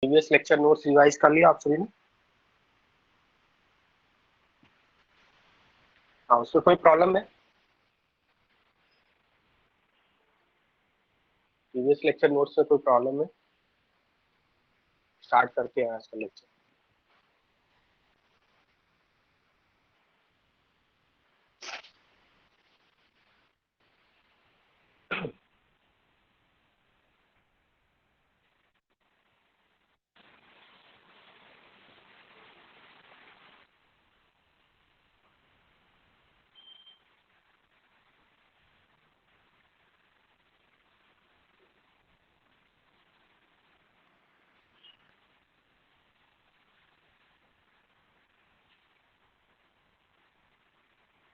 Previous lecture notes revise कर लिया आप सभी ने? हाँ, उसमें कोई प्रॉब्लम है? प्रीवियस लेक्चर नोट्स में कोई प्रॉब्लम है? स्टार्ट करते हैं आज का lecture.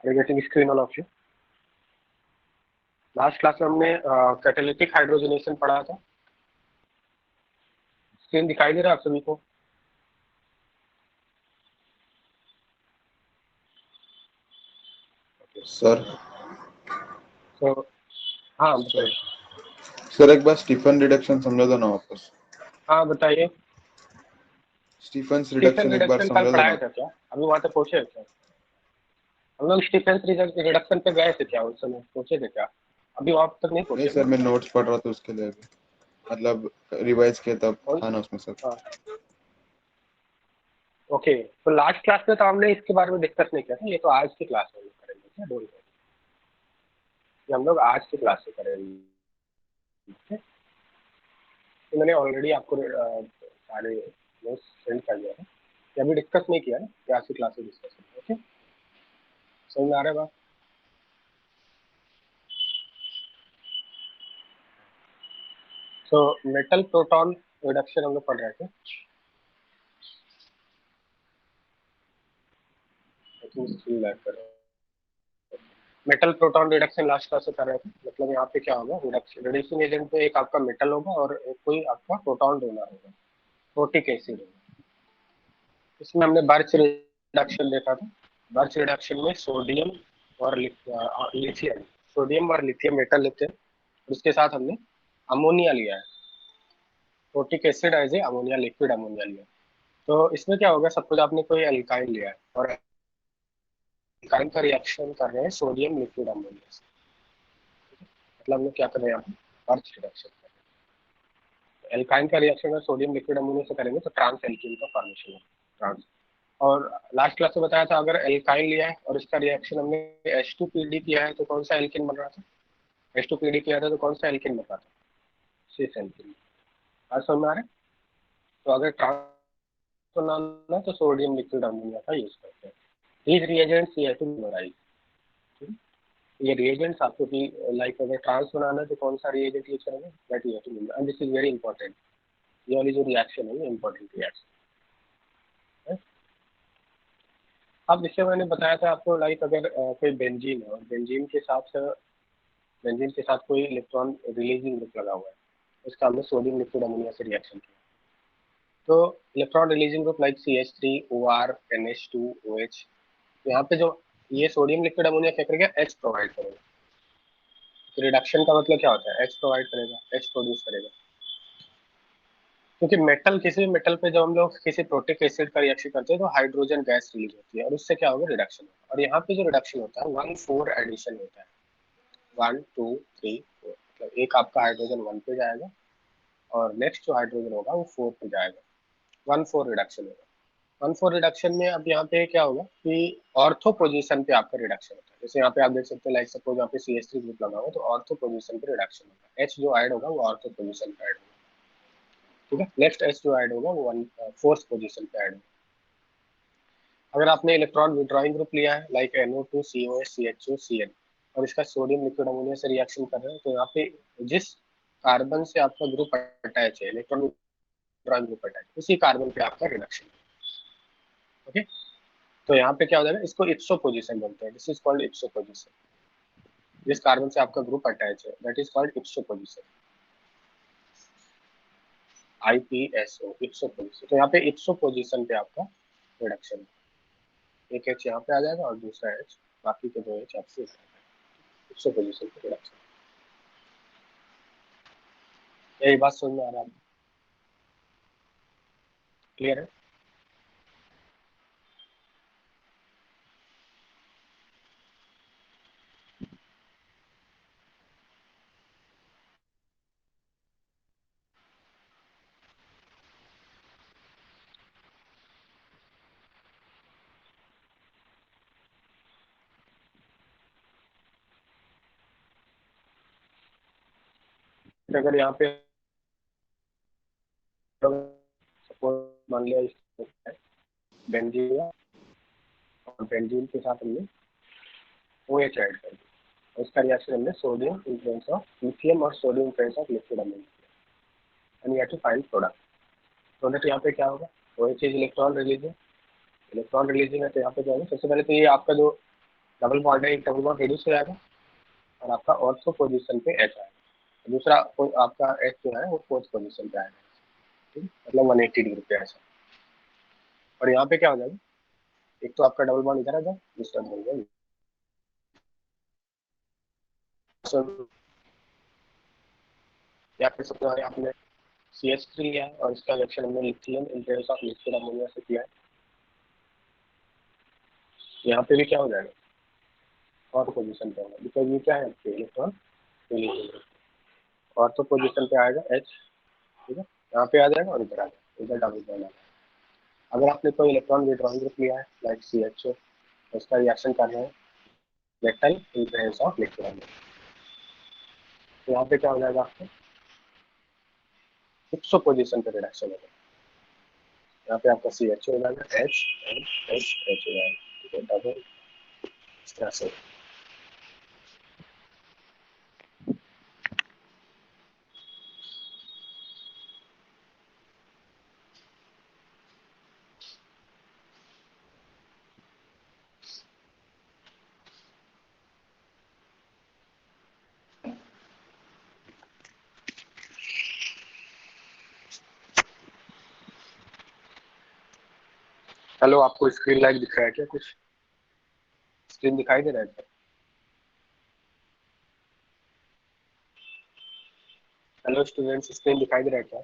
Are you getting screen all of you? Last class में हमने कैटालिटिक हाइड्रोजनेशन पढ़ा था। स्क्रीन दिखाई दे रहा है आप सभी को? सर तो हाँ सर सर एक बार स्टीफन रिडक्शन समझा दो ना वापस। हाँ बताइए। स्टीफन स्टीफन रिडक्शन एक बार रिडक्शन कल समझा दो पढ़ाया ना। था क्या? अभी वहाँ तक पहुँचे क्या? हम लोग स्टीफन रिडक्शन पे गए थे क्या उस समय? पहुँचे थे क्या? अभी वहाँ तक नहीं नहीं पहुँचे सर, ना? मैं नोट्स पढ़ रहा था उसके लिए अभी, मतलब रिवाइज किया तब था ना उसमें सर। हाँ ओके, तो लास्ट क्लास में तो हमने इसके बारे में डिस्कस नहीं किया था। ये तो आज की क्लास में करेंगे क्या? डोंट वरी, ये हम लोग आज की क्लास में करेंगे। तो मैंने ऑलरेडी आपको सारे नोट्स सेंड कर दिया था। ये अभी डिस्कस नहीं किया ना, ये आज की क्लास में डिस्कस करेंगे। ओके, समझ में आ रहा है बात? तो मेटल प्रोटॉन रिडक्शन हम लोग पढ़ रहे थे। Metal proton reduction last class से कर रहे थे। मतलब यहाँ पे क्या होगा, रिडक्शन रिड्यूसिंग एजेंट पे एक आपका मेटल होगा और एक कोई आपका प्रोटॉन डोनर होगा, प्रोटिक एसिड होगा। इसमें हमने बर्च रिडक्शन देखा था। बर्च रिडक्शन में सोडियम और लिथियम, सोडियम और लिथियम मेटल लेते हैं, उसके साथ हमने अमोनिया लिया है, protic acid as a ammonia, liquid ammonia लिया। तो इसमें क्या होगा, सपोज आपने कोई एल्काइन लिया है और एल्काइन का रिएक्शन कर रहे हैं सोडियम लिक्विड अमोनिया से, मतलब हम लोग क्या कर रहे हैं यहाँ पे, बर्च रिडक्शन कर रहे हैं। एल्काइन का रिएक्शन अगर सोडियम लिक्विड अमोनिया से करेंगे तो ट्रांस एल्कीन का फॉर्मेशन होगा, ट्रांस। और लास्ट क्लास में बताया था, अगर एल्काइन लिया है और इसका रिएक्शन हमने H2PD किया है तो कौन सा एल्किन बन रहा था? H2PD किया था तो कौन सा एल्किन बन रहा था? Cis alkene. आज समझ में आ रहा है? तो अगर ट्रांस बनाना है तो सोडियम लिक्विड अमोनिया का यूज करते हैं। these reagents you have to memorize। ये रिएजेंट्स आपको भी लाइक अगर ट्रांस बनाना है तो कौन सा रिएजेंट यूज करेंगे, that you have to memorise, and this is very important. ये वाली जो रिएक्शन है ये इंपॉर्टेंट रिएक्शन है। अब जैसे मैंने बताया था आपको, लाइक अगर कोई बेंजीन है और बेंजीन के साथ कोई इलेक्ट्रॉन रिलीजिंग ग्रुप लगा हुआ है, उसका हमने सोडियम लिक्विड अमोनिया से रिएक्शन किया, तो electron releasing group like CH3OR NH2OH, यहाँ पे जो ये सोडियम लिक्विड अमोनिया क्या करेगा, H प्रोवाइड करेगा। तो रिडक्शन का मतलब क्या होता है, H प्रोवाइड करेगा, H प्रोड्यूस करेगा। क्योंकि मेटल, किसी भी मेटल पे जब हम लोग किसी प्रोटिक एसिड का रिएक्शन करते हैं तो हाइड्रोजन गैस रिलीज होती है और उससे क्या होगा, रिडक्शन होगा। और यहाँ पे जो रिडक्शन होता है 1,4 एडिशन होता है, 1 2 3 4, मतलब एक आपका हाइड्रोजन 1 पे जाएगा और नेक्स्ट जो हाइड्रोजन होगा वो 4 पे जाएगा, 1,4 रिडक्शन होगा। 1,4 रिडक्शन में अब यहाँ पे क्या होगा कि ऑर्थो पोजीशन पे आपका रिडक्शन होता है। जैसे यहाँ पे आप देख सकते हैं, लाइक सपोज यहाँ पे CH3 ग्रुप लगा हुआ तो ऑर्थो पोजीशन पे रिडक्शन होगा, H जो ऐड होगा वो ऑर्थो पोजीशन पे ऐड होगा, ठीक है। नेक्स्ट H जो ऐड होगा वो 4th पोजीशन पे ऐड होगा। अगर आपने इलेक्ट्रॉन विड्रॉइंग ग्रुप लिया है लाइक NO2COH CHO Cl और इसका सोडियम लिक्विड अमोनिया से रिएक्शन कर रहे हैं, तो यहाँ पे जिस कार्बन से आपका ग्रुप अटैच है, इलेक्ट्रॉन विड्रॉइंग ग्रुप अटैच, उसी कार्बन पे आपका रिडक्शन, ओके। तो यहाँ पे क्या हो जाएगा, इसको इप्सो पोजीशन बोलते हैं, दिस इज कॉल्ड इप्सो पोजीशन। जिस कार्बन से आपका ग्रुप अटैच है that is called इप्सो position, IPSO, इप्सो position. तो यहाँ पे इप्सो पोजीशन पे आपका रिडक्शन, एक H यहाँ पे आ जाएगा और दूसरा H, बाकी के 2 H आपसे इप्सो पोजीशन पे रिडक्शन। यही बात समझ में आ रहा है? क्लियर है? फिर अगर यहाँ पे सपोज मान लिया बेंजीन और बेंजीन के साथ हमने OH ऐड कर दिया, उसका रिएक्शन हमने sodium in presence of lithium और sodium in presence of liquid ammonia किया, and we have to find product. Product यहाँ पे क्या होगा? OH is electron releasing, electron releasing है तो यहाँ पे क्या होगा? सबसे पहले तो ये आपका जो डबल बॉन्ड है, एक डबल बॉन्ड रिड्यूस हो जाएगा और आपका ऑर्थो पोजीशन पे H आएगा, दूसरा आपका H जो है वो फोर्थ पोजीशन पे आएगा, ठीक, मतलब 180 डिग्री पे ऐसा। और यहाँ पे क्या हो जाएगा? एक तो आपका डबल बॉन्ड इधर आ जाए, दूसरा डबल बॉन्ड या फिर सबसे पहले आपने CH3 लिया है और इसका रिएक्शन हमने lithium in presence of liquid ammonia से किया है, यहाँ पे भी क्या हो जाएगा? ऑर्थो पोजीशन पे होगा, बिकॉज ये क्या है आपके इलेक्ट्रॉन रिलीजिंग, ऑर्थो पोजीशन पे आएगा H, ठीक है, यहाँ पे आ जाएगा और इधर आ जाएगा, इधर डबल बॉन्ड आ जाएगा। अगर आपने कोई इलेक्ट्रॉन विड्रॉइंग ग्रुप लिया है लाइक CHO, उसका रिएक्शन कर रहे हैं metal in presence of liquid ammonia, तो यहाँ पे क्या हो जाएगा? आपको इप्सो पोजीशन पे रिडक्शन होगा, यहाँ पे आपका CHO हो जाएगा H H H हो जाएगा, ठीक है, डबल इस तरह से। हेलो, आपको स्क्रीन लाइट दिख रहा है क्या? कुछ स्क्रीन दिखाई दे रहा है क्या? हेलो स्टूडेंट्स, स्क्रीन दिखाई दे रहा है क्या?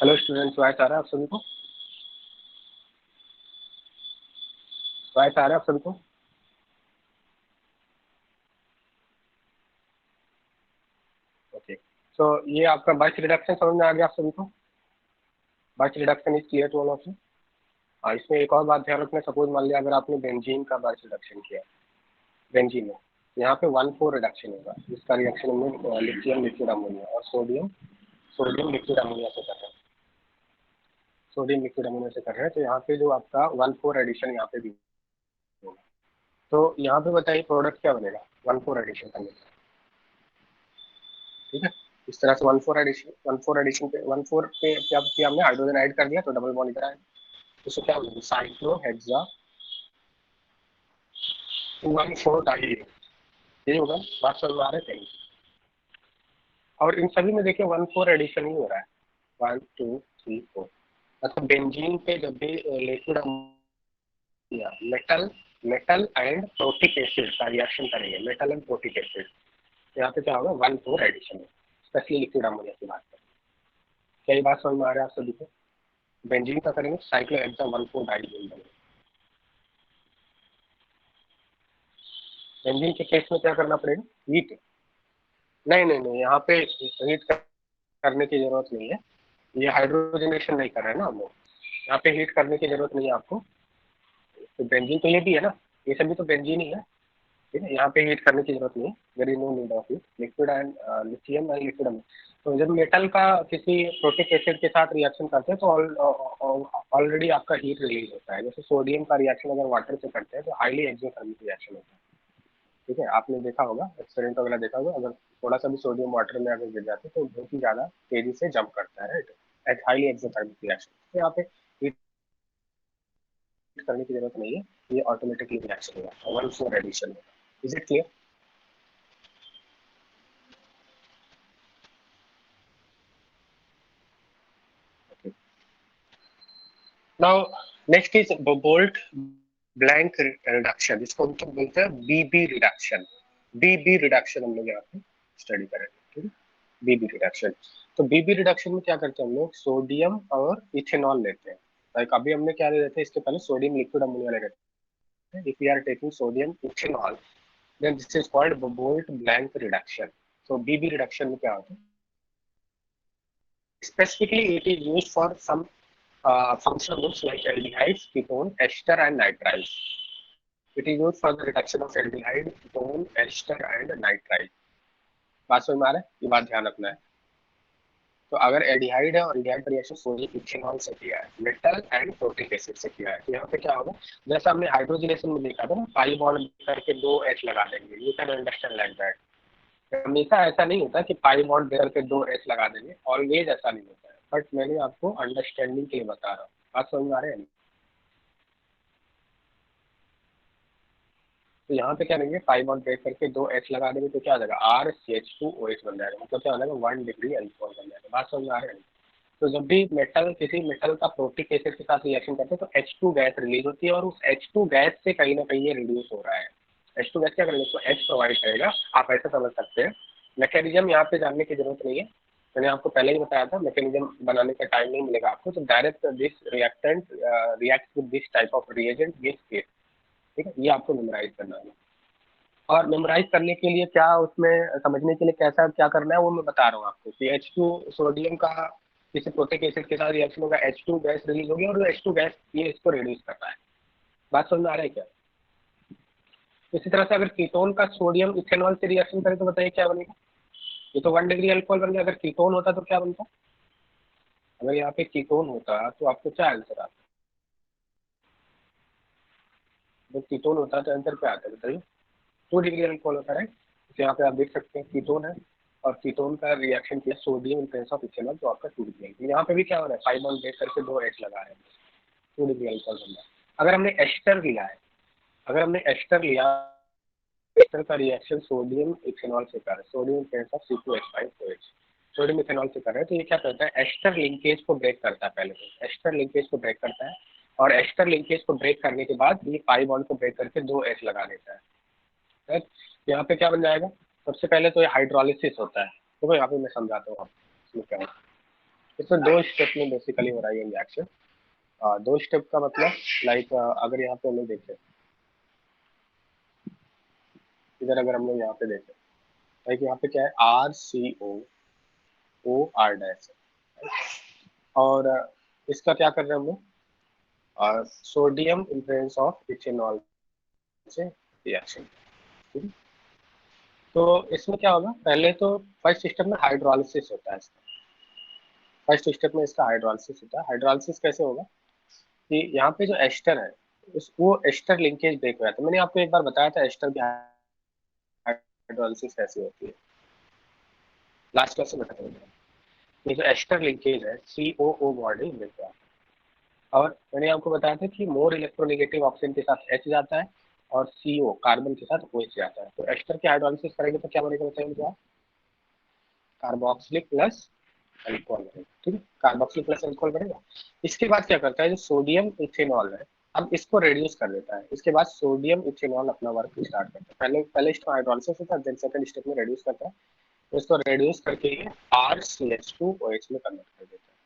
हेलो स्टूडेंट्स, वॉइस आ रहा है आप सभी को? वॉइस आ रहा है आप सभी को? ओके, सो ये आपका बाइस रिडक्शन समझ में आ गया आप सभी को? बाइस reduction is clear to all of you? इसमें एक और बात ध्यान रखना, सपोज मान लिया अगर आपने बेंजीन का बाइस रिडक्शन किया, बेंजीन में यहाँ पे 1,4 रिडक्शन होगा, इसका रिएक्शन में लिथियम लिक्विड अमोनिया और सोडियम सोडियम लिक्विड अमोनिया से कर रहे हैं, सोडियम लिक्विड अमोनिया से कर रहे हैं, तो यहाँ पे जो आपका 1,4 एडिशन यहाँ पे भी होगा। तो यहाँ पे बताइए प्रोडक्ट क्या बनेगा 1,4 एडिशन करने से? ठीक है, इस तरह से 1,4 एडिशन पे 1,4 पे क्या किया हमने? हाइड्रोजन ऐड कर दिया तो डबल बॉन्ड इधर आएगा, तो क्या बनेगा? साइक्लोहेक्सा 2,1,4 डाई, यही होगा। बात समझ में आ रहा है? और इन सभी में देखिए 1,4 एडिशन ही हो रहा है, 1 2 3 4। मतलब बेंजीन पे जब भी liquid metal metal and protic acid का रिएक्शन करेंगे, मेटल एंड प्रोटिक एसिड, यहाँ पे क्या होगा 1,4 एडिशन है, स्पेशली लिक्विड अमोनिया की बात करें। क्या ये बात समझ में आ रहा है आप सभी को? बेंजीन का करेंगे साइक्लोहेक्सा 1,4 डाइजीन बनेगा। बेंजीन के केस में क्या करना पड़ेगा? हीट, नहीं नहीं नहीं, यहाँ पे हीट करने की जरूरत नहीं है, ये हाइड्रोजनेशन नहीं कर रहे हैं ना हम लोग, यहाँ पे हीट करने की जरूरत नहीं है आपको। तो बेंजीन तो ये भी है ना, ये सभी तो बेंजीन ही है, ठीक है, यहाँ पे हीट करने की जरूरत नहीं है, there is no need of heat, liquid and lithium and liquid. तो जब मेटल का किसी प्रोटिक एसिड के साथ रिएक्शन करते हैं तो ऑलरेडी आपका हीट रिलीज होता है। जैसे सोडियम का रिएक्शन अगर वाटर से करते हैं तो हाईली एक्सोथर्मिक रिएक्शन होता है, ठीक है, आपने देखा होगा, एक्सपेरिमेंट वगैरह देखा होगा, अगर थोड़ा सा भी सोडियम वाटर में अगर गिर जाते तो बहुत ही ज्यादा तेजी से जंप करता है, राइट, हाईली एक्सोथर्मिक रिएक्शन। तो यहाँ पे हीट करने की जरूरत नहीं है, ये ऑटोमेटिकली रिएक्शन होगा, 1,4 एडिशन होगा। Is it clear? Now next is bolt blank reduction, जिसको हम तो बोलते हैं बीबी रिडक्शन। बीबी रिडक्शन हम लोग यहाँ पे स्टडी करेंगे, ठीक है, बीबी रिडक्शन। तो बीबी रिडक्शन में क्या करते हैं हम लोग, सोडियम और इथेनॉल लेते हैं। लाइक अभी हमने क्या ले रहे थे, इसके पहले सोडियम लिक्विड अमोनिया ले रहे थे। If we are taking sodium ethanol then this is called bolt blank reduction. So BB reduction में क्या होता है? Specifically it is used for some functional groups like aldehydes, ketone, ester and nitriles. It is used for the reduction of aldehyde, ketone, ester and nitrite. बात समझ में आ रहा है? ये बात ध्यान रखना है। तो अगर एल्डिहाइड है और एल्डिहाइड का रिएक्शन सोडियम इथेनॉल से किया है, मेटल एंड प्रोटिक एसिड से किया है, तो यहाँ पे क्या होगा, जैसा हमने हाइड्रोजनेशन में देखा था ना, पाई बॉन्ड करके 2 H लगा देंगे, you can understand like that. हमेशा ऐसा नहीं होता कि पाई बॉन्ड देकर के 2 H लगा देंगे, ऑलवेज ऐसा नहीं होता है, बट मैंने आपको अंडरस्टैंडिंग के लिए बता रहा हूँ। बात समझ में आ रही है? तो यहाँ पे क्या करेंगे, पाई बॉन्ड ब्रेक करके 2 H लगा देंगे तो क्या हो जाएगा, RCH2OH बन जाएगा, मतलब क्या हो जाएगा 1 डिग्री अल्कोहल बन जाएगा। बात समझ में आ रही है? तो जब भी मेटल किसी मेटल का प्रोटिक एसिड के साथ रिएक्शन करते हैं तो H2 गैस रिलीज होती है, और उस H2 गैस से कहीं ना कहीं ये रिड्यूस हो रहा है। H2 गैस क्या करेगा, इसको H प्रोवाइड करेगा, आप ऐसा समझ सकते हैं। मैकेनिज्म यहाँ पे जानने की जरूरत नहीं है, मैंने आपको पहले ही बताया था, मैकेनिज्म बनाने का टाइम नहीं मिलेगा आपको। तो direct this reactant react with this type of reagent gives case, ठीक है, ये आपको मेमोराइज करना है। और मेमोराइज करने के लिए क्या उसमें समझने के लिए कैसा क्या करना है वो मैं बता रहा हूँ आपको, कि H2 सोडियम का किसी प्रोटिक एसिड के साथ रिएक्शन होगा, H2 गैस रिलीज होगी और H2 गैस ये इसको रिड्यूस कर रहा है। बात समझ में आ रहा है क्या? इसी तरह से अगर कीटोन का सोडियम इथेनॉल से रिएक्शन करे तो बताइए क्या बनेगा, ये तो 1 डिग्री अल्कोहल बन गया। अगर कीटोन होता तो क्या बनता, अगर यहाँ पे कीटोन होता तो आपको क्या आंसर आता? जब कीटोन होता तो आंसर क्या आता है बताइए? 2 डिग्री अल्कोहल होता है। तो यहाँ पे आप देख सकते हैं कीटोन है, और कीटोन का रिएक्शन किया sodium in presence of ethanol, तो आपका 2 डिग्री अल्कोहल। यहाँ पे भी क्या हो रहा है, 5 बॉन्ड ब्रेक करके 2 H लगा रहे हैं, 2 डिग्री अल्कोहल बन रहा है। अगर हमने एस्टर लिया है, अगर हमने एस्टर लिया, एस्टर का रिएक्शन सोडियम इथेनॉल से कर रहे हैं, sodium in presence of C2H5OH, sodium ethanol से कर रहे हैं, तो ये क्या करता है, एस्टर लिंकेज को ब्रेक करता है। पहले तो एस्टर लिंकेज को ब्रेक करता है, और एस्टर लिंकेज को ब्रेक करने के बाद ये पाई बॉन्ड को ब्रेक करके 2 H लगा देता है, राइट। यहाँ पे क्या बन जाएगा, सबसे पहले तो ये हाइड्रोलिसिस होता है। देखो यहाँ पे मैं समझाता हूँ आपको इसमें क्या होता है। इसमें 2 स्टेप में बेसिकली हो रहा है ये रिएक्शन। 2 स्टेप का मतलब, लाइक अगर यहाँ पे हम लोग देखें, इधर अगर हम लोग यहाँ पे देखें, लाइक यहाँ पे क्या है, RCOOR और इसका क्या कर रहे हैं हम लोग, sodium in presence of ethanol से रिएक्शन। तो इसमें क्या होगा, पहले तो फर्स्ट स्टेप में हाइड्रोलिसिस होता है इसका, फर्स्ट स्टेप में इसका हाइड्रोलिसिस होता है। हाइड्रोलिसिस कैसे होगा कि यहाँ पे जो एस्टर है वो एस्टर लिंकेज ब्रेक हो जाता है। मैंने आपको एक बार बताया था एस्टर की हाइड्रोलिसिस कैसे होती है, लास्ट क्लास में बताया था। ये जो एस्टर लिंकेज है, COO बॉन्ड ब्रेक हो जाता है, और मैंने आपको बताया था कि मोर इलेक्ट्रोनेगेटिव ऑक्सीजन के साथ H जाता है और CO कार्बन के साथ OH जाता है। तो एस्टर की हाइड्रोलिसिस करेंगे तो क्या बनेगा बताइए मुझे आप? कार्बोक्सिलिक प्लस अल्कोहल बनेगा, ठीक है, कार्बोक्सिलिक प्लस अल्कोहल बनेगा। इसके बाद क्या करता है, जो सोडियम इथेनॉल है, अब इसको रेड्यूस कर देता है। इसके बाद सोडियम इथेनॉल अपना वर्क स्टार्ट करता है। पहले स्टेप हाइड्रोलिसिस होता है, देन सेकंड स्टेप में रेड्यूस करता है। तो इसको रेड्यूस करके ये RCH2OH में कन्वर्ट कर देता है,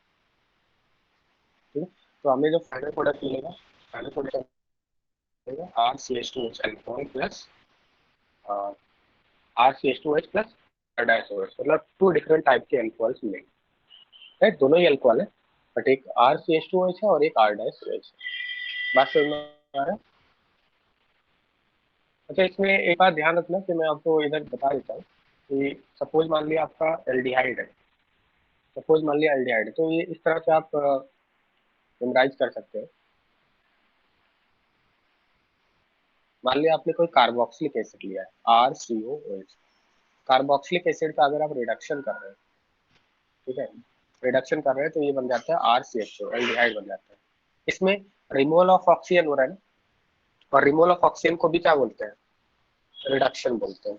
ठीक है। तो हमें जो फाइनल प्रोडक्ट मिलेगा, फाइनल प्रोडक्ट मिलेगा RCH2OH alcohol plus RCH2OH plus डाइसोएच, मतलब 2 डिफरेंट टाइप के अल्कोहल्स मिलेंगे, राइट। दोनों ही अल्कोहल है, बट एक RCH2OH है और एक R डाइसोएच है। बात समझ में आ रहा है? अच्छा, इसमें एक बात ध्यान रखना कि मैं आपको इधर बता देता हूँ कि सपोज मान लिया आपका एल्डिहाइड है, सपोज मान लिया एल्डिहाइड है, तो ये इस तरह से आप मेमोराइज कर सकते हैं। मान लिया आपने कोई कार्बोक्सिलिक एसिड लिया है RCOOH, कार्बोक्सिलिक एसिड का अगर आप रिडक्शन कर रहे हैं, ठीक है, रिडक्शन कर रहे हैं, तो ये बन जाता है RCHO, एल्डिहाइड बन जाता है। इसमें रिमूवल ऑफ ऑक्सीजन हो रहा है ना, और रिमूवल ऑफ ऑक्सीजन को भी क्या बोलते हैं, रिडक्शन बोलते हैं।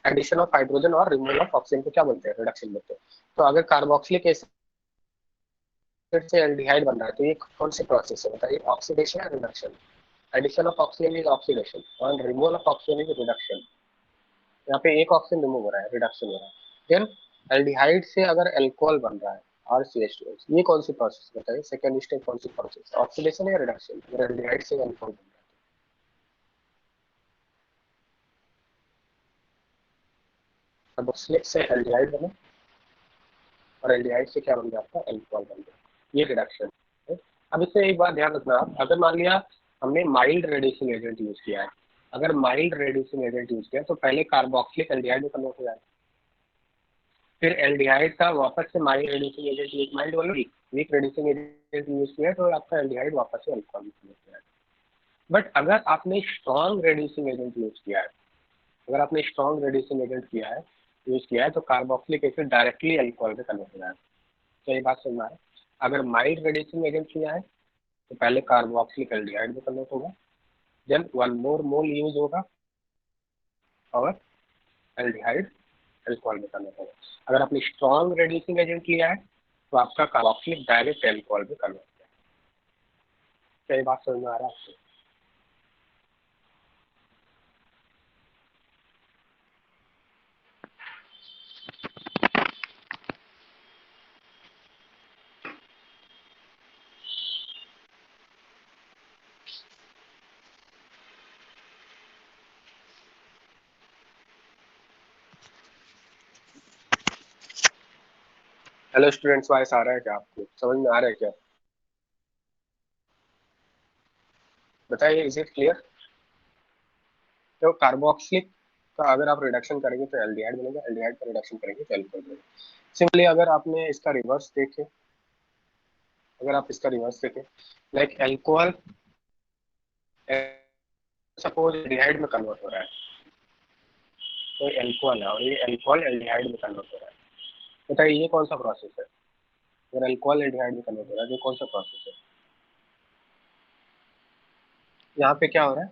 एडिशन ऑफ हाइड्रोजन और रिमूवल ऑफ ऑक्सीजन को क्या बोलते हैं, रिडक्शन बोलते हैं। तो अगर कार्बोक्सिलिक एसिड से एल्डिहाइड बन रहा है, तो ये कौन सी प्रोसेस है बताइए, ऑक्सीडेशन या reduction? Addition of oxygen is oxidation और removal of oxygen is reduction. यहाँ पे एक ऑक्सीजन रिमूव हो रहा है, रिडक्शन हो रहा है। देन एल्डिहाइड से अगर अल्कोहल बन रहा है RCH2OH, ये कौन सी प्रोसेस बताइए, सेकंड स्टेप कौन सी प्रोसेस, ऑक्सीडेशन या रिडक्शन? अगर एल्डिहाइड से अल्कोहल बन रहा है, कार्बोक्सिलिक से एल्डिहाइड बना और एल्डिहाइड से क्या बन गया आपका, अल्कोहल बन गया, ये रिडक्शन है। अब इससे एक बात ध्यान रखना, आप अगर मान लिया हमने माइल्ड रेड्यूसिंग एजेंट यूज किया है, अगर माइल्ड रेड्यूसिंग एजेंट यूज किया तो पहले कार्बोक्सिलिक एल्डिहाइड में कन्वर्ट हो जाएगा, फिर एल्डिहाइड का वापस से माइल्ड रेड्यूसिंग एजेंट, एक माइल्ड वाला वीक रेड्यूसिंग एजेंट यूज किया तो आपका एल्डिहाइड वापस से अल्कोहल में कन्वर्ट हो जाएगा। बट अगर आपने स्ट्रॉन्ग रेड्यूसिंग एजेंट यूज किया है, अगर आपने स्ट्रॉन्ग रेड्यूसिंग एजेंट यूज किया है, तो कार्बोक्सिलिक एसिड डायरेक्टली अल्कोहल में कन्वर्ट हो जाएगा। तो ये बात समझ में आ रहा है? अगर माइल्ड रेड्यूसिंग एजेंट किया है तो पहले कार्बोक्सिलिक एल्डिहाइड में कन्वर्ट होगा, देन 1 मोर मोल यूज होगा और एल्डिहाइड अल्कोहल में कन्वर्ट होगा। अगर आपने स्ट्रॉन्ग रेड्यूसिंग एजेंट लिया है तो आपका कार्बोक्सिलिक डायरेक्ट अल्कोहल में कन्वर्ट होगा। क्या ये बात समझ में आ रहा है आपको? हेलो स्टूडेंट्स, वॉइस आ रहा है क्या आपको, समझ में आ रहा है क्या? बताइए, इज इट क्लियर? तो कार्बोक्सिलिक का अगर आप रिडक्शन करेंगे तो एल्डिहाइड बनेगा, एल्डिहाइड का रिडक्शन करेंगे तो अल्कोहल बनेगा। सिंपली अगर आपने इसका रिवर्स देखें, अगर आप इसका रिवर्स देखें, लाइक अल्कोहल सपोज एल्डिहाइड में कन्वर्ट हो रहा है, तो अल्कोहल है और ये अल्कोहल एल्डिहाइड में कन्वर्ट हो रहा है। बताइए ये कौन सा प्रोसेस है? अगर अल्कोहल एल्डिहाइड में कन्वर्ट हो रहा है, ये कौन सा प्रोसेस है? यहाँ पे क्या हो रहा है,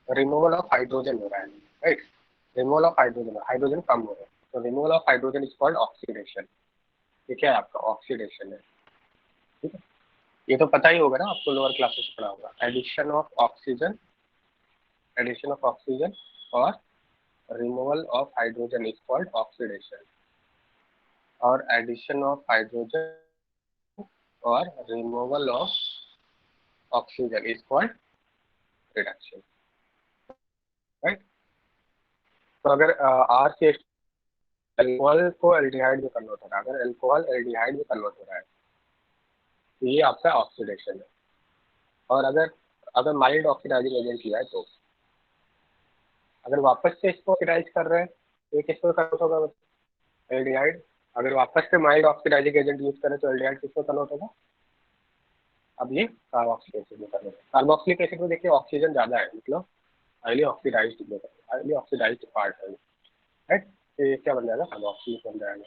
रिमूवल ऑफ हाइड्रोजन हो रहा है, right. Removal of hydrogen, hydrogen कम हो रहा है, तो removal of hydrogen is called oxidation. ये क्या है आपका, ऑक्सीडेशन है, ठीक है। ये तो पता ही होगा ना, आपको लोअर क्लासेस पढ़ा होगा, addition of oxygen, addition of oxygen और removal of hydrogen is called oxidation, और एडिशन ऑफ हाइड्रोजन और removal of oxygen is called reduction, right. तो अगर आर सी अल्कोहल को एल्डिहाइड में कन्वर्ट हो रहा है, अगर अल्कोहल एल्डिहाइड में कन्वर्ट हो रहा है तो ये आपका ऑक्सीडेशन है। और अगर अगर माइल्ड ऑक्सीडाइजिंग एजेंट लिया है, तो अगर वापस से इसको ऑक्सीडाइज कर रहे हैं तो ये किसको कन्वर्ट होगा, एल्डिहाइड। अगर वापस से माइल्ड ऑक्सीडाइजिंग एजेंट यूज करें तो एल्डिहाइड किसको कन्वर्ट होगा, अब ये कार्बोक्सिलिक एसिड में कन्वर्ट होगा। कार्बोक्सिलिक एसिड में देखिए ऑक्सीजन ज्यादा है, मतलब हाईली ऑक्सीडाइज्ड पार्ट है, राइट। तो ये क्या बन जाएगा, कार्बोक्सिलिक बन जाएगा।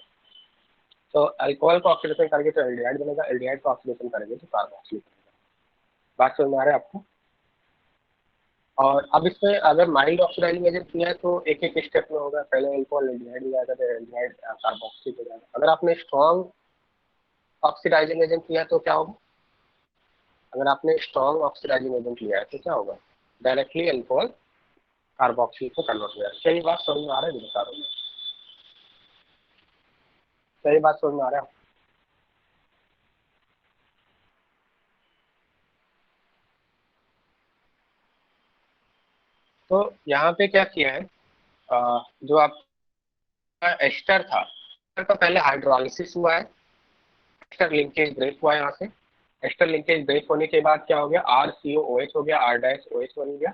तो अल्कोहल को ऑक्सीडेशन करेंगे तो एल्डिहाइड बनेगा, एल्डिहाइड को ऑक्सीडेशन करेंगे तो कार्बोक्सिलिक बनेगा। बात समझ में आ रहा है आपको? और अब इसमें अगर माइल्ड ऑक्सीडाइजिंग एजेंट किया है तो एक एक स्टेप में होगा, पहले अल्कोहल एल्डिहाइड हो जाएगा, फिर एल्डिहाइड कार्बोक्सिल हो जाएगा। अगर आपने स्ट्रॉन्ग ऑक्सीडाइजिंग एजेंट किया है तो क्या होगा, अगर आपने स्ट्रॉन्ग ऑक्सीडाइजिंग एजेंट लिया है तो क्या होगा, डायरेक्टली अल्कोहल कार्बोक्सिल को कन्वर्ट हो जाएगा। क्या ये बात समझ में आ रहा है बता रहा हूँ मैं? क्या ये बात समझ में आ रहा है? तो यहाँ पे क्या किया है, जो आपका एस्टर था, एस्टर का पहले हाइड्रोलाइसिस हुआ है, एस्टर लिंकेज ब्रेक हुआ है यहाँ से। एस्टर लिंकेज ब्रेक होने के बाद क्या हो गया, आर सी ओ एच हो गया, आर डैश ओ एच बन गया।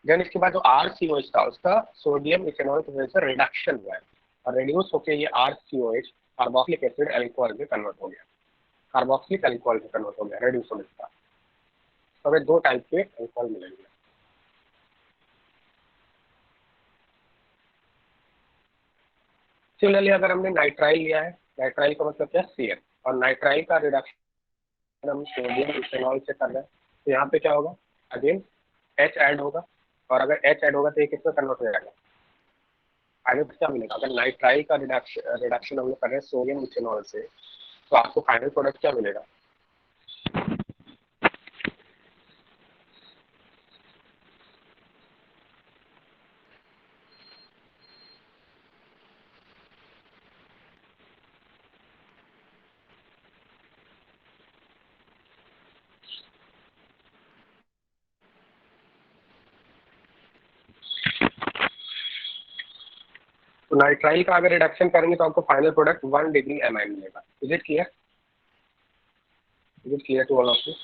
देन इसके बाद जो आर सी ओ एच था उसका सोडियम इथेनॉल की वजह से रिडक्शन हुआ है, और रिड्यूस होकर ये R C O H carboxylic acid alcohol में कन्वर्ट हो गया, कार्बोक्सिलिक अल्कोहल में कन्वर्ट हो गया रिड्यूस होने के बाद। तो हमें दो टाइप के अल्कोहल मिलेंगे। सिमिलरली अगर हमने नाइट्राइल लिया है, नाइट्राइल का मतलब क्या है, सी एन, और नाइट्राइल का रिडक्शन हम सोडियम इथेनॉल से कर रहे हैं, तो यहाँ पे क्या होगा, अगेन एच ऐड होगा, और अगर एच ऐड होगा तो ये किसमें कन्वर्ट हो जाएगा, फाइनल क्या मिलेगा। अगर नाइट्राइल का रिडक्शन हम लोग कर रहे हैं सोडियम इथेनॉल से, तो आपको फाइनल प्रोडक्ट क्या मिलेगा। तो नाइट्राइल का अगर रिडक्शन करेंगे तो आपको फाइनल प्रोडक्ट 1 डिग्री एमाइन मिलेगा। Is it clear, is it clear to all of you,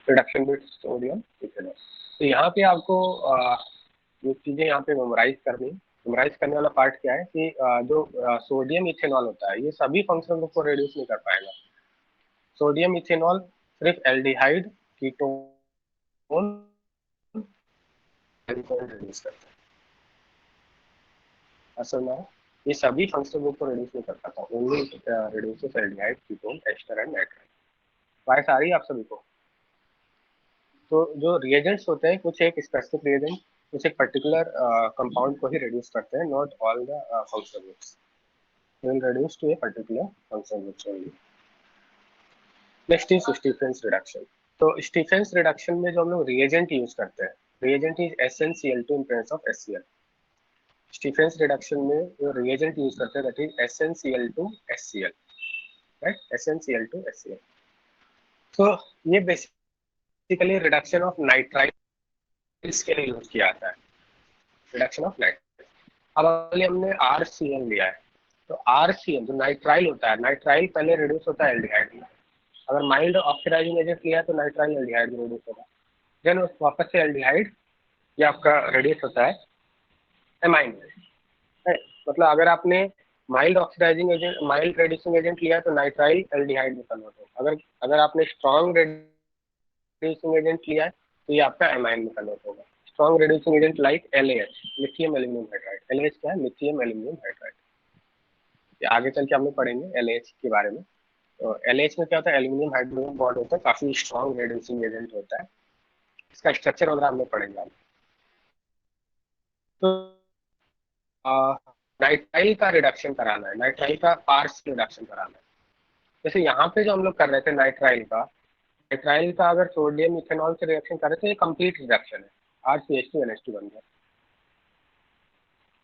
reduction with sodium ethanol. तो यहाँ पे आपको जो चीजें यहाँ पे मेमोराइज करनी, मेमोराइज करने वाला पार्ट क्या है कि जो सोडियम इथेनॉल होता है ये सभी फंक्शन ग्रुप को रिड्यूस नहीं कर पाएगा। सोडियम इथेनॉल सिर्फ एल्डिहाइड कीटोन रिड्यूस करता है, असल में ये सभी फंक्शनल ग्रुप को रिड्यूस नहीं कर पाता, only reduces aldehyde ketone ester and nitrile. बात आ रही है आप सभी को? तो जो रिएजेंट्स होते हैं कुछ एक स्पेसिफिक रिएजेंट कुछ एक पर्टिकुलर कंपाउंड को ही रिड्यूस करते हैं, not all the functional groups will reduce to a particular functional groups only. Next is Stephen's reduction. तो स्टीफेंस रिडक्शन में जो हम लोग रिएजेंट यूज करते हैं, reagent is SnCl2 in presence of HCl। Stephen's reduction में जो रिएजेंट यूज करते हैं that is SnCl2 HCl, right, SnCl2 HCl। तो ये बेसिकली रिडक्शन ऑफ नाइट्राइल्स के लिए यूज किया जाता है, रिडक्शन ऑफ नाइट्राइल। अब पहले हमने RCl लिया है, तो RCl जो नाइट्राइल होता है, नाइट्राइल पहले रिड्यूस होता है एल्डिहाइड में। अगर माइल्ड ऑक्सीडाइजिंग एजेंट लिया है तो नाइट्राइल एल्डिहाइड में रिड्यूस होगा, देन वापस से एल्डिहाइड ये आपका रिड्यूस होता है एमाइन में, है? मतलब अगर आपने mild oxidising agent, mild reducing agent लिया है तो नाइट्राइल एल्डिहाइड में कन्वर्ट होगा। अगर अगर आपने स्ट्रॉन्ग रिड्यूसिंग एजेंट लिया है तो ये आपका एमाइन में कन्वर्ट होगा। Strong reducing agent like LAH, lithium aluminium hydride. LAH क्या है, लिथियम एल्यूमिनियम हाइड्राइड। आगे चल के हम लोग पढ़ेंगे LAH के बारे में। तो LAH में क्या होता है, एल्यूमिनियम हाइड्रोजन बॉन्ड होता है, काफी स्ट्रॉन्ग रिड्यूसिंग एजेंट होता है, इसका स्ट्रक्चर वगैरह हम लोग पढ़ेंगे आगे। तो नाइट्राइल का रिडक्शन कराना है, नाइट्राइल का पार्शियल रिडक्शन कराना है। जैसे यहाँ पे जो हम लोग कर रहे थे नाइट्राइल का, नाइट्राइल का अगर सोडियम इथेनॉल से रिएक्शन कर रहे थे, ये कंप्लीट रिडक्शन है, RCH2NH2 बन गया।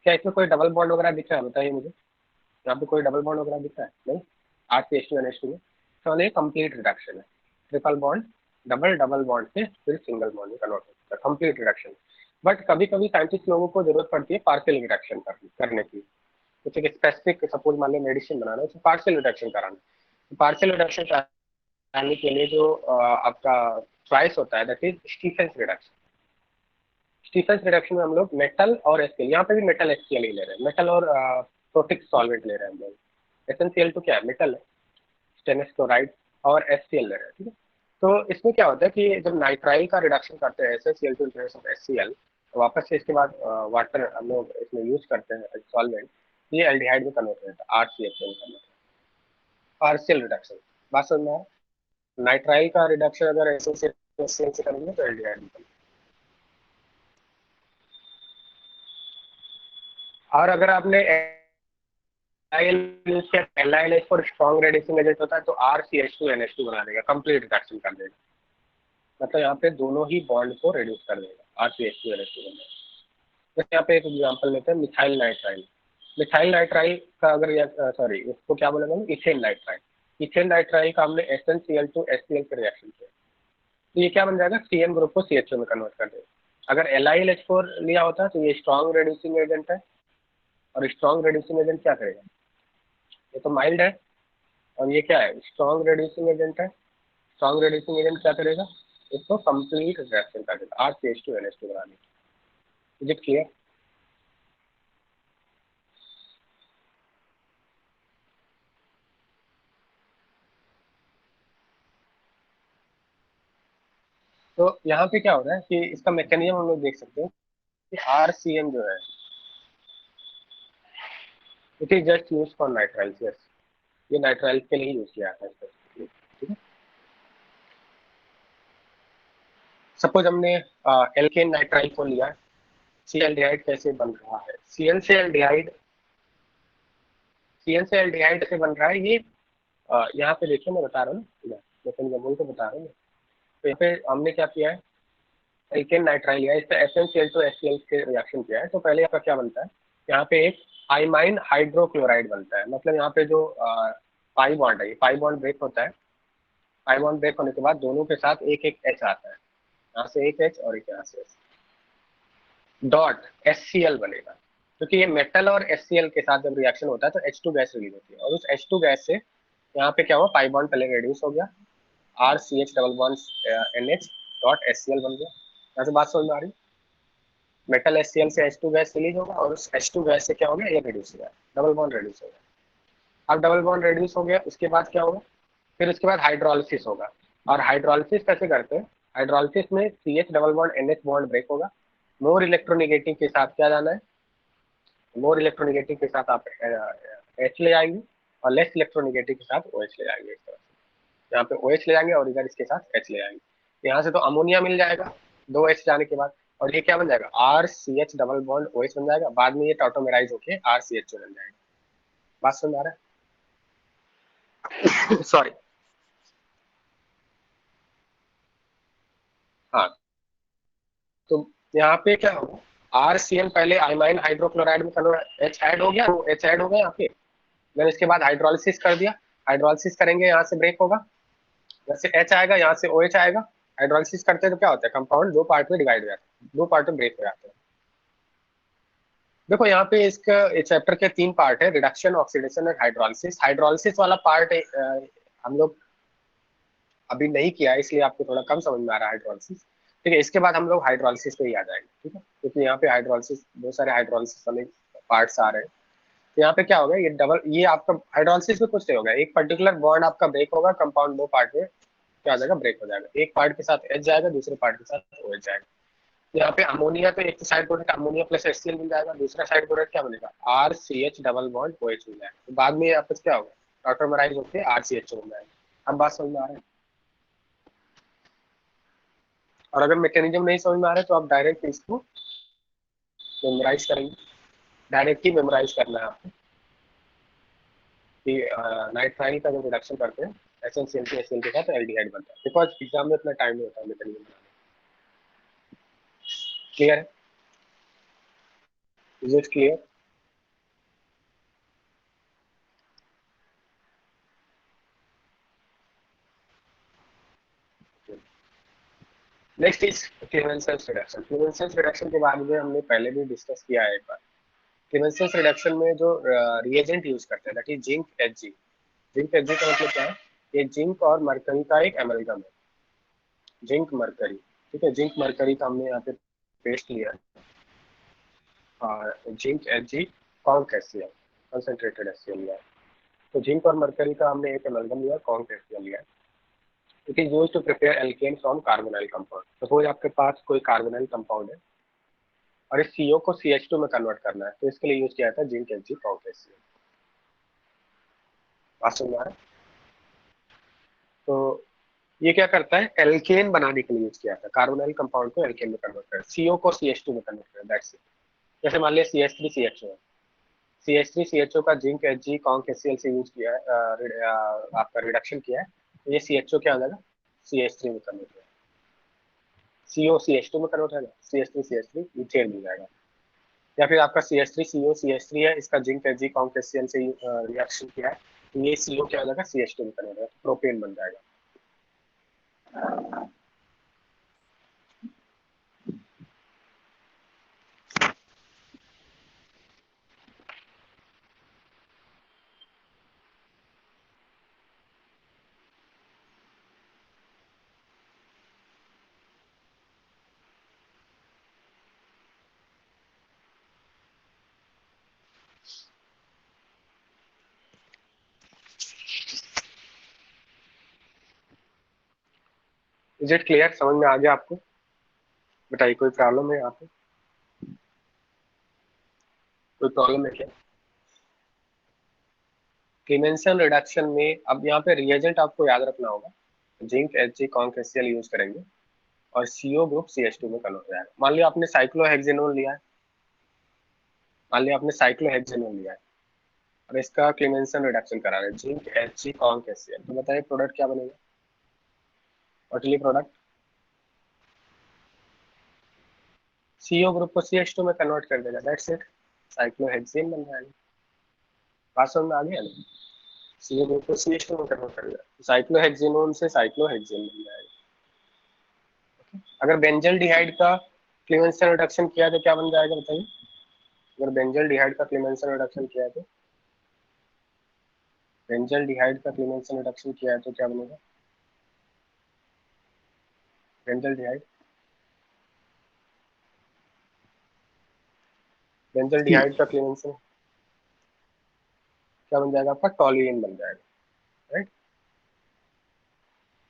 क्या इसमें कोई डबल बॉन्ड वगैरह दिख रहा है, बताइए मुझे, यहाँ पे कोई डबल बॉन्ड वगैरह दिख रहा है? नहीं, RCH2NH2 में तो ये कंप्लीट रिडक्शन है, triple bond double double bond से फिर सिंगल बॉन्ड में कन्वर्ट होता है, कंप्लीट रिडक्शन। बट कभी कभी साइंटिस्ट लोगों को जरूरत पड़ती है पार्शियल रिडक्शन करने की, कुछ एक स्पेसिफिक, सपोज मान लीजिए मेडिसिन बनाना है तो पार्शियल रिडक्शन कराना है। पार्शियल रिडक्शन कराने के लिए जो आपका चॉइस होता है that is Stephen's reduction. Stephen's reduction में हम लोग मेटल और एससीएल, यहाँ पे भी मेटल एससीएल ही ले रहे हैं, मेटल और प्रोटिक सॉल्वेंट ले रहे हैं हम लोग। SnCl तो क्या है, मेटल है, स्टेनलेस क्लोराइड, और HCl ले रहे हैं, ठीक है। तो इसमें क्या होता है कि जब नाइट्राइल का रिडक्शन करते हैं SnCl2 in place of HCl, तो वापस से इसके बाद वाटर हम लोग इसमें यूज करते हैं सॉल्वेंट, ये एल्डिहाइड में कन्वर्ट होता है, RCHL में कन्वर्ट होता है, पार्शियल रिडक्शन। बात समझ में नाइट्राइल का रिडक्शन अगर SnCl से करेंगे तो एल्डिहाइड में। और अगर आपने यूज किया, LiLH4 स्ट्रॉन्ग रेड्यूसिंग एजेंट होता है, तो RCH2NH2 बना देगा, कंप्लीट रिडक्शन कर देगा। मतलब यहाँ पे दोनों ही बॉन्ड को रिड्यूस कर देगा, RCH2NH2 बन जाएगा। जैसे यहाँ पे एक एग्जांपल लेते हैं, मिथाइल नाइट्राइल। मिथाइल नाइट्राइल का अगर सॉरी उसको क्या बोलेंगे हम, इथेन नाइट्राइल। इथेन नाइट्राइल का हमने SnCl2HCl से रिएक्शन किया, तो ये क्या बन जाएगा, CN ग्रुप को CHO में कन्वर्ट कर देगा। अगर LiLH4 लिया होता तो ये स्ट्रॉन्ग रेड्यूसिंग एजेंट है, और स्ट्रॉन्ग रेड्यूसिंग एजेंट क्या करेगा, ये तो माइल्ड है, और ये क्या है, स्ट्रॉन्ग रेड्यूसिंग एजेंट है। स्ट्रॉन्ग रेड्यूसिंग एजेंट क्या करेगा, इसको कंप्लीट रिएक्शन कर देगा, RCH2NH2 बनाने की। Is it clear? तो यहाँ पे क्या हो रहा है कि इसका मैकेनिज्म हम लोग देख सकते हैं कि RCN जो है, it is just use for nitrile. Yes, ये नाइट्राइल के लिए यूज किया जाता है स्पेसिफिकली, ठीक है। सपोज हमने एल्केन नाइट्राइल को लिया, सी एल्डिहाइड कैसे बन रहा है, सीएन से एल्डिहाइड से बन रहा है ये। यहाँ पे देखिए मैं बता रहा हूँ ना, मैकेनिज्म तो बता रहा हूँ। तो यहाँ पे हमने क्या किया है, एल्केन नाइट्राइल लिया, इस पे SnCl2HCl के रिएक्शन किया है। तो पहले आपका क्या बनता है, यहाँ पे एक आइमाइन हाइड्रोक्लोराइड बनता है। मतलब यहाँ पे जो पाई बॉन्ड है, ये पाई बॉन्ड ब्रेक होता है। पाई बॉन्ड ब्रेक होने के बाद दोनों के साथ एक एक H आता है, यहाँ से एक H और एक यहाँ से H, डॉट HCl बनेगा। क्योंकि ये मेटल और HCl के साथ जब रिएक्शन होता है तो H2 गैस रिलीज होती है, और उस H2 गैस से यहाँ पे क्या हुआ, पाई बॉन्ड पहले रिड्यूस हो गया, RCH double bond NH dot HCl बन गया। यहाँ से बात समझ में आ रही, मेटल HCl से H2 गैस रिलीज होगा, और उस H2 गैस से क्या हो गया, ये रिड्यूस हो गया, डबल बॉन्ड रिड्यूस हो गया। अब डबल बॉन्ड रिड्यूस हो गया, उसके बाद क्या होगा, फिर उसके बाद हाइड्रोलिसिस होगा। और हाइड्रोलिसिस कैसे करते हैं, हाइड्रोलिसिस में CH double bond NH bond break होगा, मोर इलेक्ट्रोनेगेटिव के साथ क्या जाना है, मोर इलेक्ट्रोनेगेटिव के साथ आप H ले आएंगे, और लेस इलेक्ट्रोनेगेटिव के साथ OH ले आएंगे। इस तरह से यहाँ पे OH ले जाएंगे और इधर इसके साथ H ले आएंगे। यहाँ से तो अमोनिया मिल जाएगा 2H जाने के बाद, और ये क्या बन जाएगा, RCH डबल बॉन्ड OH बन जाएगा। बाद में ये टॉटोमेराइज होके RCHO बन जाएगा। बात समझ आ रहा है? सॉरी, हाँ। तो यहाँ पे क्या होगा, RCN पहले आइमाइन हाइड्रोक्लोराइड में कन्वर्ट, H ऐड हो गया, तो H ऐड हो गया यहाँ पे। देन इसके बाद हाइड्रोलिसिस कर दिया, हाइड्रोलिसिस करेंगे, यहाँ से ब्रेक होगा, यहाँ से H आएगा, यहाँ से OH आएगा। हाइड्रोलिसिस करते हैं तो क्या होता है, कंपाउंड दो पार्ट में डिवाइड हो जाता है, दो पार्ट में ब्रेक हो जाते हैं। देखो यहाँ पे इसका चैप्टर के 3 पार्ट है, रिडक्शन, ऑक्सीडेशन और हाइड्रोलिसिस। हाइड्रोलिसिस वाला पार्ट हम लोग अभी नहीं किया है, इसलिए आपको थोड़ा कम समझ में आ रहा है हाइड्रोलिसिस। ठीक है, इसके बाद हम लोग हाइड्रोलिसिस पे ही आ जाएंगे, ठीक है, क्योंकि यहाँ पे हाइड्रोलिसिस, बहुत सारे हाइड्रोलिसिस वाले पार्ट्स आ रहे हैं। तो यहाँ पे क्या होगा, ये डबल, ये आपका हाइड्रोलिसिस में कुछ नहीं होगा, एक पर्टिकुलर बॉन्ड आपका ब्रेक होगा, कंपाउंड दो पार्ट में क्या हो जाएगा, ब्रेक हो जाएगा। एक पार्ट के साथ H जाएगा, दूसरे पार्ट के साथ OH जाएगा। यहाँ पे अमोनिया, तो एक side product ammonia plus HCl मिल जाएगा, दूसरा साइड प्रोडक्ट क्या बनेगा, RCH डबल बॉन्ड OH मिल जाएगा। तो बाद में आपस क्या होगा, ऑटोमराइज होकर RCHO मिल जाएगा। अब बात समझ में आ रहा है? और अगर मैकेनिज्म नहीं समझ में आ रहा है तो आप डायरेक्ट इसको मेमोराइज करेंगे, डायरेक्ट ही मेमोराइज करना है आपको कि नाइट्राइल का जब रिडक्शन करते हैं SnCl2HCl के साथ एल्डिहाइड बनता है, बिकॉज एग्जाम में इतना टाइम नहीं होता मैकेनिज्म बनाने। क्लियर है? Is it clear? Next is Clemmensen reduction. Clemmensen reduction के बारे में हमने पहले भी डिस्कस किया है एक बार। क्लीवेंसेस रिडक्शन में जो रिएजेंट यूज करते हैं, that is zinc Hg। Zinc Hg का मतलब क्या है, ये जिंक और मरकरी का एक एमलगम है, जिंक मरकरी। ठीक है, जिंक मरकरी का हमने यहाँ पे पेस्ट लिया है, zinc Hg conc HCl, concentrated HCl लिया है। तो जिंक और मरकरी का हमने एक एमलगम लिया, कॉन्क HCl लिया है। It is used to prepare alkane from carbonyl compound. Suppose आपके पास कोई कार्बोनाइल कंपाउंड है और इस CO को CH2 में कन्वर्ट करना है, तो इसके लिए यूज किया जाता है जिंक Hg कॉन्क HCl। बात समझ में आ रहा है? तो ये क्या करता है, एल्केन बनाने के लिए यूज किया था, कार्बोनाइल कंपाउंड को एल्केन में कन्वर्ट कर, CO को CH2 में कन्वर्ट कर, दैट्स इट। जैसे मान लिया CH3 CH2 है, CH3 CHO का जिंक Hg कॉन्क HCl से यूज किया है, आपका रिडक्शन किया है, तो ये CHO क्या हो जाएगा, CH3 में कन्वर्ट हो जाएगा, CO CH2 में कन्वर्ट हो जाएगा, CH3 CH3 मीथेन मिल जाएगा। या फिर आपका CH3 CO CH3 है, इसका जिंक Hg कॉन्क HCl से रिएक्शन किया है, तो ये CO क्या हो जाएगा, CH2 में कन्वर्ट हो जाएगा, प्रोपेन बन जाएगा। इज इट क्लियर, समझ में आ गया आपको? बताइए कोई प्रॉब्लम है यहाँ पे, कोई प्रॉब्लम है क्या? क्लीमेंसन रिडक्शन में अब यहाँ पे रिएजेंट आपको याद रखना होगा, zinc Hg conc HCl use करेंगे और CO ग्रुप CH2 में कन्वर्ट हो जाएगा। मान लिया आपने साइक्लोहेक्सेनोन लिया है, मान लिया आपने साइक्लोहेक्सेनोन लिया है और इसका क्लीमेंसन रिडक्शन करा रहे हैं, जिंक Hg कॉन्क HCl, तो बताइए प्रोडक्ट क्या बनेगा, व्हाट प्रोडक्ट? CO ग्रुप को CH2 में कन्वर्ट कर देगा, दैट्स इट, साइक्लोहेक्सेन बन जाएगा। बात समझ में आ गया ना? CO ग्रुप को CH2 में कन्वर्ट कर देगा, साइक्लोहेक्सेनोन से साइक्लोहेक्सेन बन जाएगा। अगर बेंजल डिहाइड का क्लीमेंसन रिडक्शन किया तो क्या बन जाएगा बताइए, अगर बेंजल डिहाइड का क्लीमेंसन रिडक्शन किया है तो, बेंजल डिहाइड का क्लीमेंसन रिडक्शन किया है तो क्या बनेगा, बेंजल डिहाइड, बेंजल डिहाइड का क्लीमेंसन क्या बन जाएगा आपका, टॉल्यूइन बन जाएगा, right,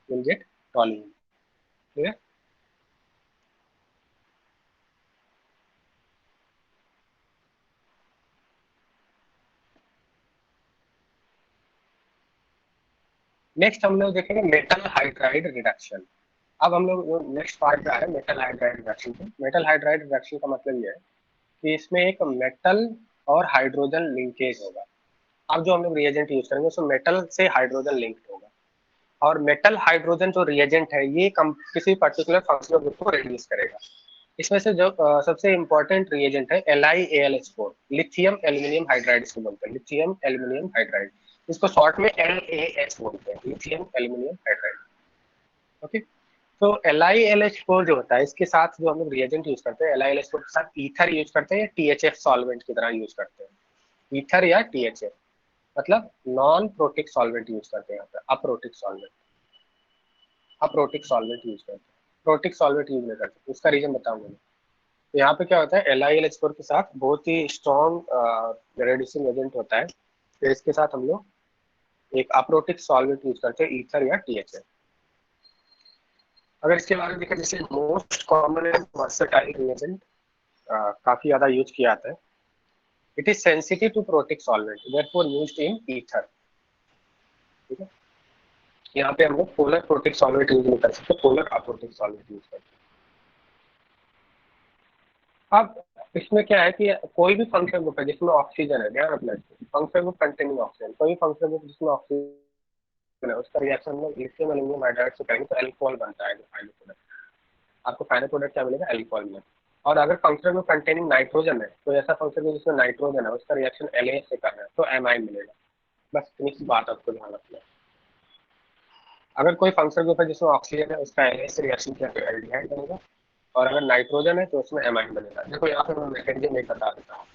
will get toluene, clear? Next हम लोग देखेंगे मेटल हाइड्राइड रिडक्शन। अब हम लोग नेक्स्ट पार्ट पे आ रहे हैं मेटल हाइड्राइड रिडक्शन पे। मेटल हाइड्राइड रिडक्शन का मतलब ये है कि इसमें एक मेटल और हाइड्रोजन लिंकेज होगा। अब जो हम लोग रिएजेंट यूज करेंगे उसमें मेटल से हाइड्रोजन लिंक्ड होगा, और मेटल हाइड्रोजन जो रिएजेंट है ये किसी पर्टिकुलर फंक्शनल ग्रुप को रिड्यूस करेगा। इसमें से जो सबसे इंपॉर्टेंट रिएजेंट है LiAlH4, लिथियम एल्यूमिनियम हाइड्राइड इसको बोलते हैं, लिथियम एल्यूमिनियम हाइड्राइड, इसको शॉर्ट में LaH बोलते हैं, लिथियम एल्यूमिनियम हाइड्राइड। ओके, तो LiLH4 जो होता है इसके साथ जो हम लोग रिएजेंट यूज करते हैं, LiLH4 के साथ ईथर यूज करते हैं या THF सॉल्वेंट की तरह यूज करते हैं, ईथर या THF, मतलब नॉन प्रोटिक सॉल्वेंट यूज करते हैं यहाँ पे, aprotic solvent, aprotic solvent use करते हैं, प्रोटिक सॉल्वेंट यूज नहीं करते, उसका रीजन बताऊंगा मैं। तो यहाँ पे क्या होता है, LiLH4 के साथ बहुत ही स्ट्रॉन्ग रेड्यूसिंग एजेंट होता है, तो इसके साथ हम लोग एक अप्रोटिक सॉल्वेंट यूज करते हैं, ईथर या THF। अगर इसके बारे में देखें, जैसे most common and versatile reagent काफी ज्यादा यूज किया जाता है, it is sensitive to protic solvent therefore used in ether. ठीक है, यहाँ पे हम लोग पोलर प्रोटिक सॉल्वेंट यूज नहीं कर सकते, पोलर अप्रोटिक सॉल्वेंट यूज करते हैं। अब इसमें क्या है कि कोई भी फंक्शनल ग्रुप है जिसमें ऑक्सीजन है, ध्यान रखना, फंक्शनल ग्रुप कंटेनिंग ऑक्सीजन, कोई फंक्शनल ग्रुप जिसमें ऑक्सीजन है उसका रिएक्शन में लिथियम एल्यूमिनियम हाइड्राइड से करेंगे तो एल्कोहल बनता है, फाइनल प्रोडक्ट, आपको फाइनल प्रोडक्ट क्या मिलेगा, एल्कोहल मिलेगा। और अगर फंक्शनल ग्रुप कंटेनिंग नाइट्रोजन है, तो ऐसा फंक्शनल ग्रुप जिसमें नाइट्रोजन है उसका रिएक्शन LAS से करना है तो एमाइन मिलेगा। बस इतनी सी बात आपको ध्यान रखना है। अगर कोई फंक्शनल ग्रुप है जिसमें ऑक्सीजन है उसका LAS से रिएक्शन किया तो एल्डिहाइड बनेगा, और अगर नाइट्रोजन है तो उसमें एमाइन बनेगा। देखो यहाँ पे मैं मैकेनिज्म नहीं बता देता हूँ।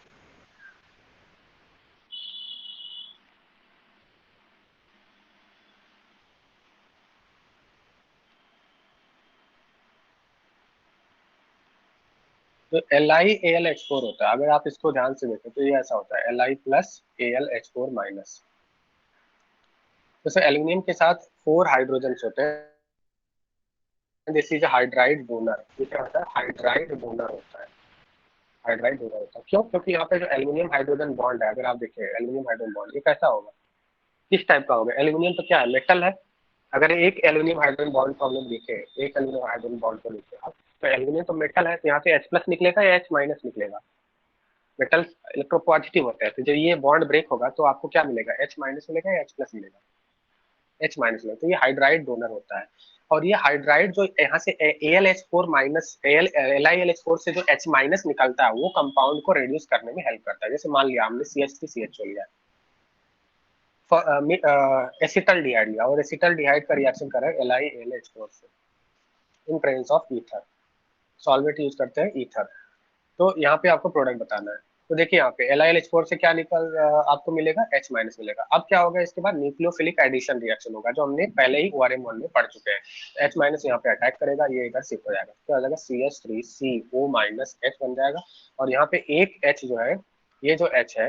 तो LiAlH4 होता है, अगर आप इसको ध्यान से देखें तो ये ऐसा होता है Li प्लस AlH4 माइनस। जैसे एल्यूमिनियम के साथ 4 हाइड्रोजन होते हैं, दिस इज हाइड्राइड डोनर, ये क्या होता है, हाइड्राइड डोनर होता है, हाइड्राइड डोनर होता है। क्यों? क्योंकि यहाँ पे जो एल्यूमिनियम हाइड्रोजन बॉन्ड है, अगर आप देखें एल्यूमिनियम हाइड्रोजन बॉन्ड ये कैसा होगा, किस टाइप का होगा, एल्यूमिनियम तो क्या है, मेटल है। अगर एक एल्यूमिनियम हाइड्रोजन बॉन्ड को हम लोग देखें, एक एल्यूमिनियम हाइड्रोजन बॉन्ड को देखें आप, तो एल्यूमिनियम तो मेटल है, तो यहाँ से H प्लस निकलेगा या H माइनस निकलेगा, मेटल इलेक्ट्रोपॉजिटिव होते हैं, तो जब ये बॉन्ड ब्रेक होगा तो आपको क्या मिलेगा, H माइनस मिलेगा या H प्लस मिलेगा, H माइनस मिलेगा। तो ये हाइड्राइड डोनर होता है। और ये हाइड्राइड जो यहाँ से AlH4 माइनस LiLH4 से जो H माइनस निकलता है वो कंपाउंड को रिड्यूस करने में हेल्प करता है। जैसे मान लिया हमने CH3CH लिया, एसिटल डिहाइड लिया और एसिटल डिहाइड का रिएक्शन कर रहा है LiLH4 से इन presence of ether, solvent use करते हैं ईथर। तो यहाँ पे आपको प्रोडक्ट बताना है। तो देखिए यहाँ पे LiLH4 से क्या आपको मिलेगा, H माइनस मिलेगा। अब क्या होगा, इसके बाद न्यूक्लियोफिलिक एडिशन रिएक्शन होगा जो हमने पहले ही ORM1 में पढ़ चुके हैं। H माइनस यहाँ पे अटैक करेगा, ये इधर शिफ्ट हो जाएगा, क्या हो जाएगा CH3CO माइनस H बन जाएगा। और यहाँ पे एक H जो है, ये जो H है,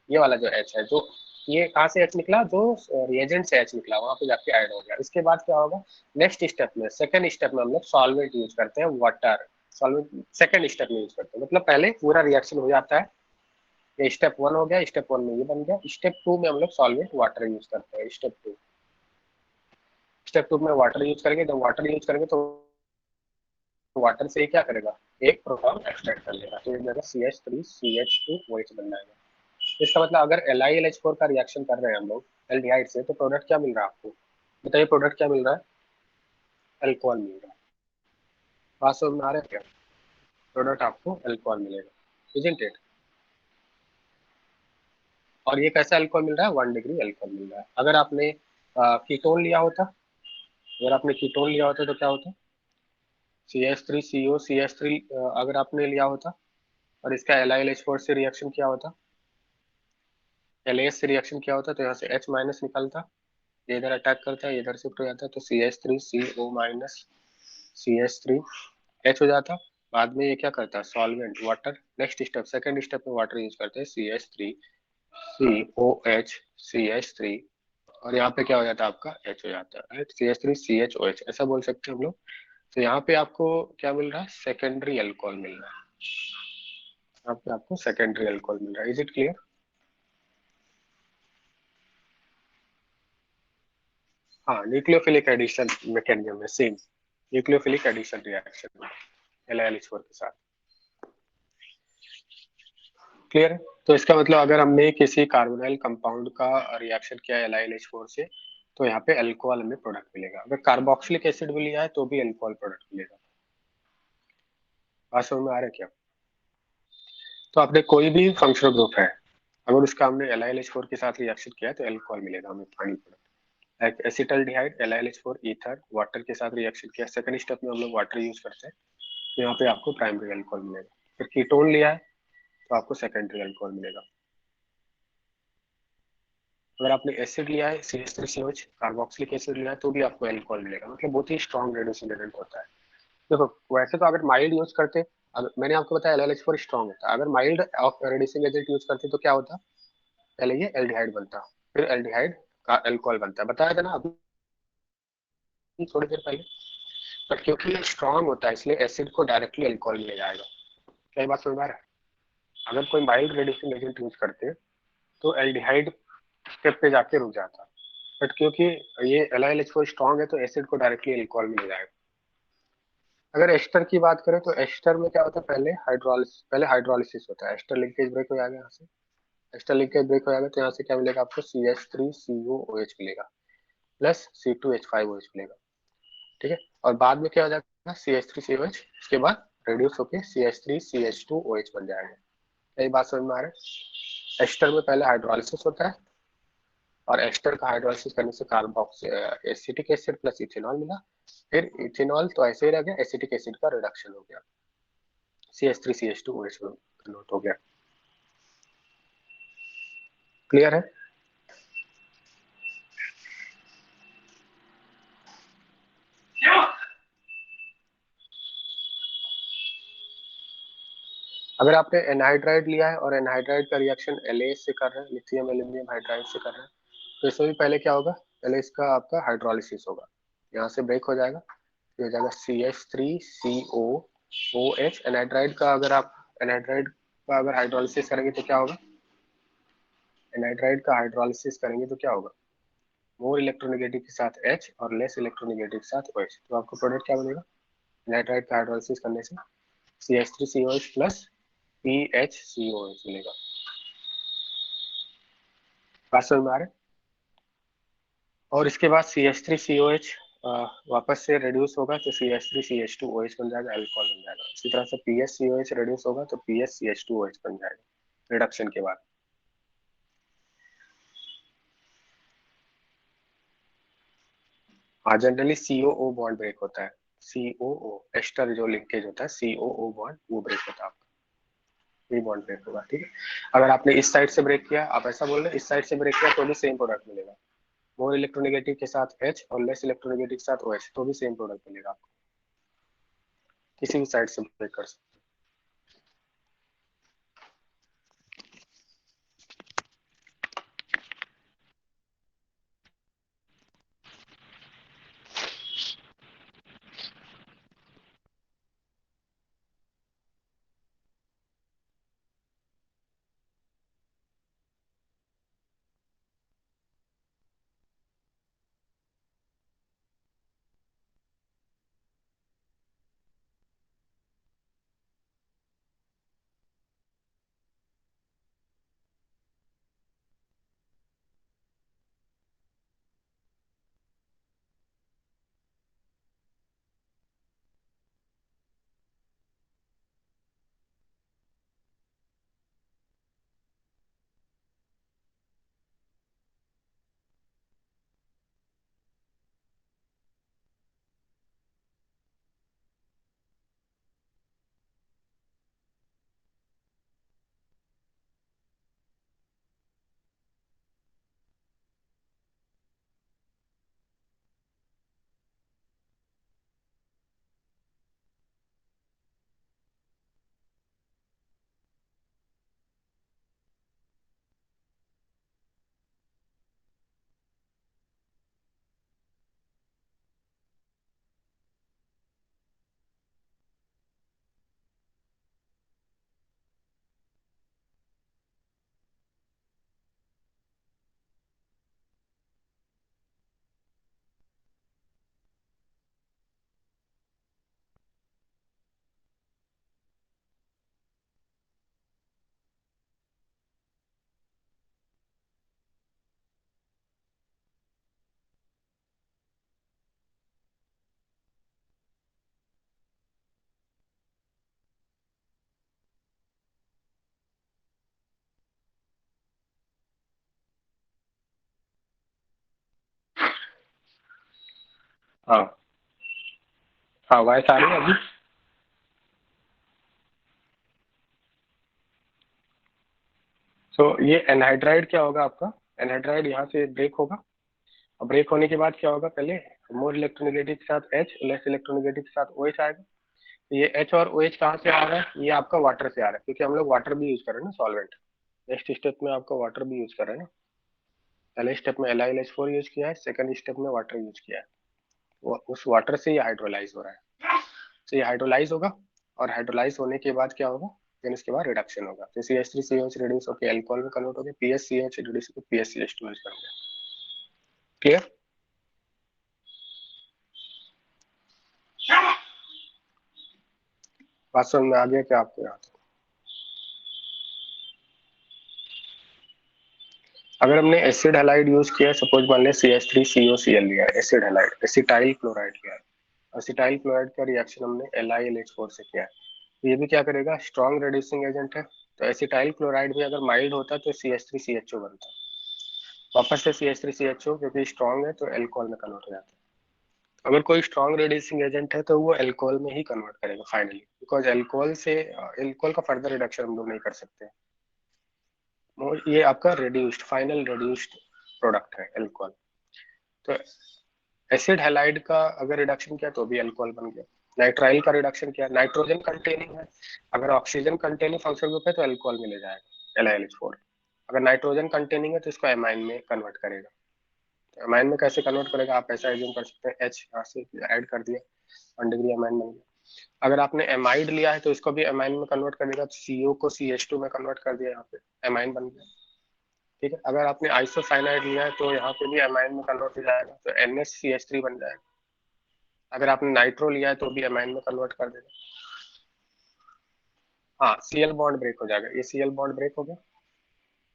ये वाला जो H है, जो ये कहाँ से H निकला, जो रिएजेंट से H निकला वहां पे जाके ऐड हो गया। इसके बाद क्या होगा, नेक्स्ट स्टेप में, सेकंड स्टेप में हम लोग सॉल्वेंट यूज करते हैं, वाटर। सॉल्वेंट सेकंड स्टेप में यूज करते हैं, मतलब पहले पूरा रिएक्शन हो जाता है, ये स्टेप 1 हो गया, स्टेप 1 में ये बन गया। स्टेप 2 में हम लोग सॉल्वेंट वाटर यूज करते हैं। स्टेप 2 में वाटर यूज करेंगे, जब वाटर यूज करेंगे तो वाटर से क्या करेगा, एक प्रोटॉन एक्सट्रैक्ट कर लेगा, तो ये जगह CH3CH2OH बन जाएगा। इसका मतलब अगर LiLH4 का रिएक्शन कर रहे हैं हम लोग एल्डिहाइड से, तो प्रोडक्ट क्या मिल रहा है आपको, बताइए प्रोडक्ट क्या मिल रहा है, अल्कोहल मिल रहा है। बात समझ में आ रहा है क्या, प्रोडक्ट आपको अल्कोहल मिलेगा, इजंट इट। और ये कैसा अल्कोहल मिल रहा है, 1 डिग्री अल्कोहल मिल रहा है। अगर आपने कीटोन लिया होता, अगर आपने कीटोन लिया होता तो क्या होता, CH3CO CH3 अगर आपने लिया होता और इसका LiLH4 से रिएक्शन किया होता, LAS से रिएक्शन किया होता, तो यहाँ से H माइनस निकलता, ये इधर अटैक करता है, इधर शिफ्ट हो जाता है, तो CH3CO माइनस CH3H हो जाता। बाद में ये क्या करता है, solvent water, next step second step में वाटर यूज करते हैं, CH3COH CH3, और यहाँ पे क्या हो जाता है आपका H हो जाता है, CH3CHOH ऐसा बोल सकते हैं हम लोग। तो यहाँ पे आपको क्या मिल रहा है, सेकेंडरी अल्कोहल मिल रहा है, यहाँ पे आपको सेकेंडरी अल्कोहल मिल रहा है। Is it clear. हाँ, न्यूक्लियोफिलिक एडिशन मैकेनिज्म में same, nucleophilic addition reaction LiLH4 के साथ, क्लियर है। तो इसका मतलब अगर हमने किसी कार्बोनाइल कंपाउंड का रिएक्शन किया है LiLH4 से, तो यहाँ पे अल्कोहल हमें प्रोडक्ट मिलेगा। अगर कार्बोक्सिलिक एसिड भी लिया है तो भी अल्कोहल प्रोडक्ट मिलेगा। बात समझ में आ रहा है क्या। तो आपने कोई भी फंक्शनल ग्रुप है, अगर उसका हमने LiLH4 के साथ रिएक्शन किया है तो अल्कोहल मिलेगा हमें, final product. Like acetaldehyde LiLH4 ether water के साथ रिएक्शन किया, सेकंड स्टेप में हम लोग वाटर यूज करते हैं, तो यहाँ पे आपको प्राइमरी अल्कोहल मिलेगा। फिर कीटोन लिया है तो आपको सेकेंडरी अल्कोहल मिलेगा। अगर आपने एसिड लिया है CH3COH कार्बोक्सिलिक एसिड लिया है तो भी आपको अल्कोहल मिलेगा, मतलब बहुत ही स्ट्रॉन्ग रेड्यूसिंग एजेंट होता है। देखो वैसे तो अगर माइल्ड यूज करते, अगर मैंने आपको बताया LiLH4 स्ट्रॉन्ग होता है, अगर माइल्ड रेड्यूसिंग एजेंट यूज करते तो क्या होता, पहले ये एल्डिहाइड बनता, फिर एल्डिहाइड का अल्कोहल बनता है, बताया था ना अभी थोड़ी देर पहले। बट क्योंकि ये स्ट्रॉन्ग होता है इसलिए एसिड को डायरेक्टली अल्कोहल में ले जाएगा। क्या बात समझ में आ रहा है। अगर कोई माइल्ड रेड्यूसिंग एजेंट यूज करते तो एल्डिहाइड स्टेप पे जाके रुक जाता, बट क्योंकि ये LiLH4 स्ट्रॉन्ग है तो एसिड को डायरेक्टली अल्कोहल में ले जाएगा। अगर एस्टर की बात करें तो एस्टर में क्या होता है, पहले हाइड्रोलिसिस होता है, एस्टर लिंकेज ब्रेक हो जाएगा, यहाँ से एस्टर लिंकेज ब्रेक हो जाएगा तो यहाँ से क्या मिलेगा आपको, CH3COOH मिलेगा प्लस C2H5OH मिलेगा, ठीक है। और बाद में क्या हो जाएगा, CH3COH, इसके बाद रिड्यूस होके CH3CH2OH बन जाएगा। यही बात समझ में आ रहा है। एस्टर में पहले हाइड्रोलिसिस होता है और एस्टर का हाइड्रोलिसिस करने से कार्बोक्स एसिटिक एसिड प्लस इथेनॉल मिला, फिर इथेनॉल तो ऐसे ही रह गया, एसिटिक एसिड का रिडक्शन हो गया, CH3CH2OH में कन्वर्ट हो गया। क्लियर है। अगर आपने एनहाइड्राइड लिया है और एनहाइड्राइड का रिएक्शन LAS से कर रहे हैं, लिथियम एल्यूमिनियम हाइड्राइड से कर रहे हैं, तो इसमें भी पहले क्या होगा, पहले इसका आपका हाइड्रोलिसिस होगा, यहाँ से ब्रेक हो जाएगा, ये हो जाएगा CH3COOH। एनहाइड्राइड का अगर आप एनहाइड्राइड का अगर हाइड्रोलिसिस करेंगे तो क्या होगा, एनहाइड्राइड का हाइड्रोलिसिस करेंगे तो क्या होगा, मोर इलेक्ट्रोनेगेटिव के साथ H और लेस इलेक्ट्रोनेगेटिव के साथ OH, तो आपको प्रोडक्ट क्या बनेगा, एनहाइड्राइड का हाइड्रोलिसिस करने से CH3COH प्लस PHCOH मिलेगा। बात समझ में आ रहा है? और इसके बाद CH3COH वापस से रिड्यूस होगा तो CH3CH2OH बन जाएगा, अल्कोहल बन जाएगा। इसी तरह से PHCOH रिड्यूस होगा तो PHCH2OH बन जाएगा रिडक्शन के बाद। हाँ, जनरली COO बॉन्ड ब्रेक होता है। COO एस्टर जो लिंकेज होता है, COO बॉन्ड वो ब्रेक होता है आपका, ये बॉन्ड ब्रेक होगा। ठीक है, अगर आपने इस साइड से ब्रेक किया, आप ऐसा बोल रहे इस साइड से ब्रेक किया तो भी सेम प्रोडक्ट मिलेगा। मोर इलेक्ट्रोनेगेटिव के साथ H और लेस इलेक्ट्रोनेगेटिव के साथ OH तो भी सेम प्रोडक्ट मिलेगा आपको, किसी भी साइड से ब्रेक कर सकते। हाँ हाँ, वॉइस आ रही है अभी? तो ये एनहाइड्राइड क्या होगा आपका, एनहाइड्राइड यहाँ से ब्रेक होगा। और ब्रेक होने के बाद क्या होगा, पहले मोर इलेक्ट्रोनेगेटिव के साथ H, लेस इलेक्ट्रोनेगेटिव के साथ OH आएगा। तो ये H और OH कहाँ से आ रहा है, ये आपका वाटर से आ रहा है, क्योंकि हम लोग वाटर भी यूज कर रहे हैं ना सॉल्वेंट। नेक्स्ट स्टेप में आपका वाटर भी यूज कर रहे हैं ना। पहले स्टेप में LiLH4 यूज किया है, सेकंड स्टेप में वाटर यूज किया है। उस वाटर से ये हाइड्रोलाइज हो रहा है। तो ये हाइड्रोलाइज होगा, और हाइड्रोलाइज होने के बाद क्या होगा, देन इसके बाद रिडक्शन होगा। तो CH3COH रिड्यूस होकर एल्कोहल में कन्वर्ट हो गया, PHCH रिड्यूस होकर PHCH2OH बन गया। क्लियर? बात समझ में आ गया क्या आपको यहाँ तक? अगर हमने एसिड हैलाइड यूज किया, सपोज मान लें CH3COCl लिया है, एसिड हैलाइड, एसिटाइल क्लोराइड लिया है। एसिटाइल क्लोराइड का रिएक्शन हमने LiLH4 से किया है, तो ये भी क्या करेगा, स्ट्रॉन्ग रिड्यूसिंग एजेंट है। तो एसिटाइल क्लोराइड भी अगर माइल्ड होता तो CH3CHO बनता। वापस से CH3CHO क्योंकि स्ट्रॉन्ग है तो एल्कोहल में कन्वर्ट हो जाता है। अगर कोई स्ट्रॉन्ग रिड्यूसिंग एजेंट है तो वो एल्कोहल में ही कन्वर्ट करेगा फाइनली, बिकॉज एल्कोहल से एल्कोहल का फर्दर रिडक्शन हम लोग नहीं कर सकते। और ये आपका रिड्यूस्ड, फाइनल रिड्यूस्ड प्रोडक्ट है एल्कोहल। तो एसिड हैलाइड का अगर रिडक्शन किया तो भी अल्कोहल बन गया। नाइट्राइल का रिडक्शन किया, नाइट्रोजन कंटेनिंग है, अगर ऑक्सीजन कंटेनिंग फंक्शनल ग्रुप है तो अल्कोहल में ले जाएगा LiLH4। अगर नाइट्रोजन कंटेनिंग है तो इसको एमाइन में कन्वर्ट करेगा। तो एमाइन में कैसे कन्वर्ट करेगा, आप ऐसा एज्यूम कर सकते हैं, H यहाँ से ऐड कर दिया, 1 डिग्री एमाइन बन गया। अगर आपने एमाइड लिया है तो इसको भी एमाइन में कन्वर्ट कर देगा, तो CO को CH2 में कन्वर्ट कर दिया, यहाँ पे एमाइन बन गया। ठीक है, अगर आपने आइसोसाइनाइड लिया है तो यहाँ पे भी एमाइन में कन्वर्ट हो जाएगा, तो NH CH3 बन जाएगा। अगर आपने नाइट्रो लिया है तो भी एमाइन में कन्वर्ट कर देगा। हाँ Cl बॉन्ड ब्रेक हो जाएगा, ये Cl बॉन्ड ब्रेक हो गया।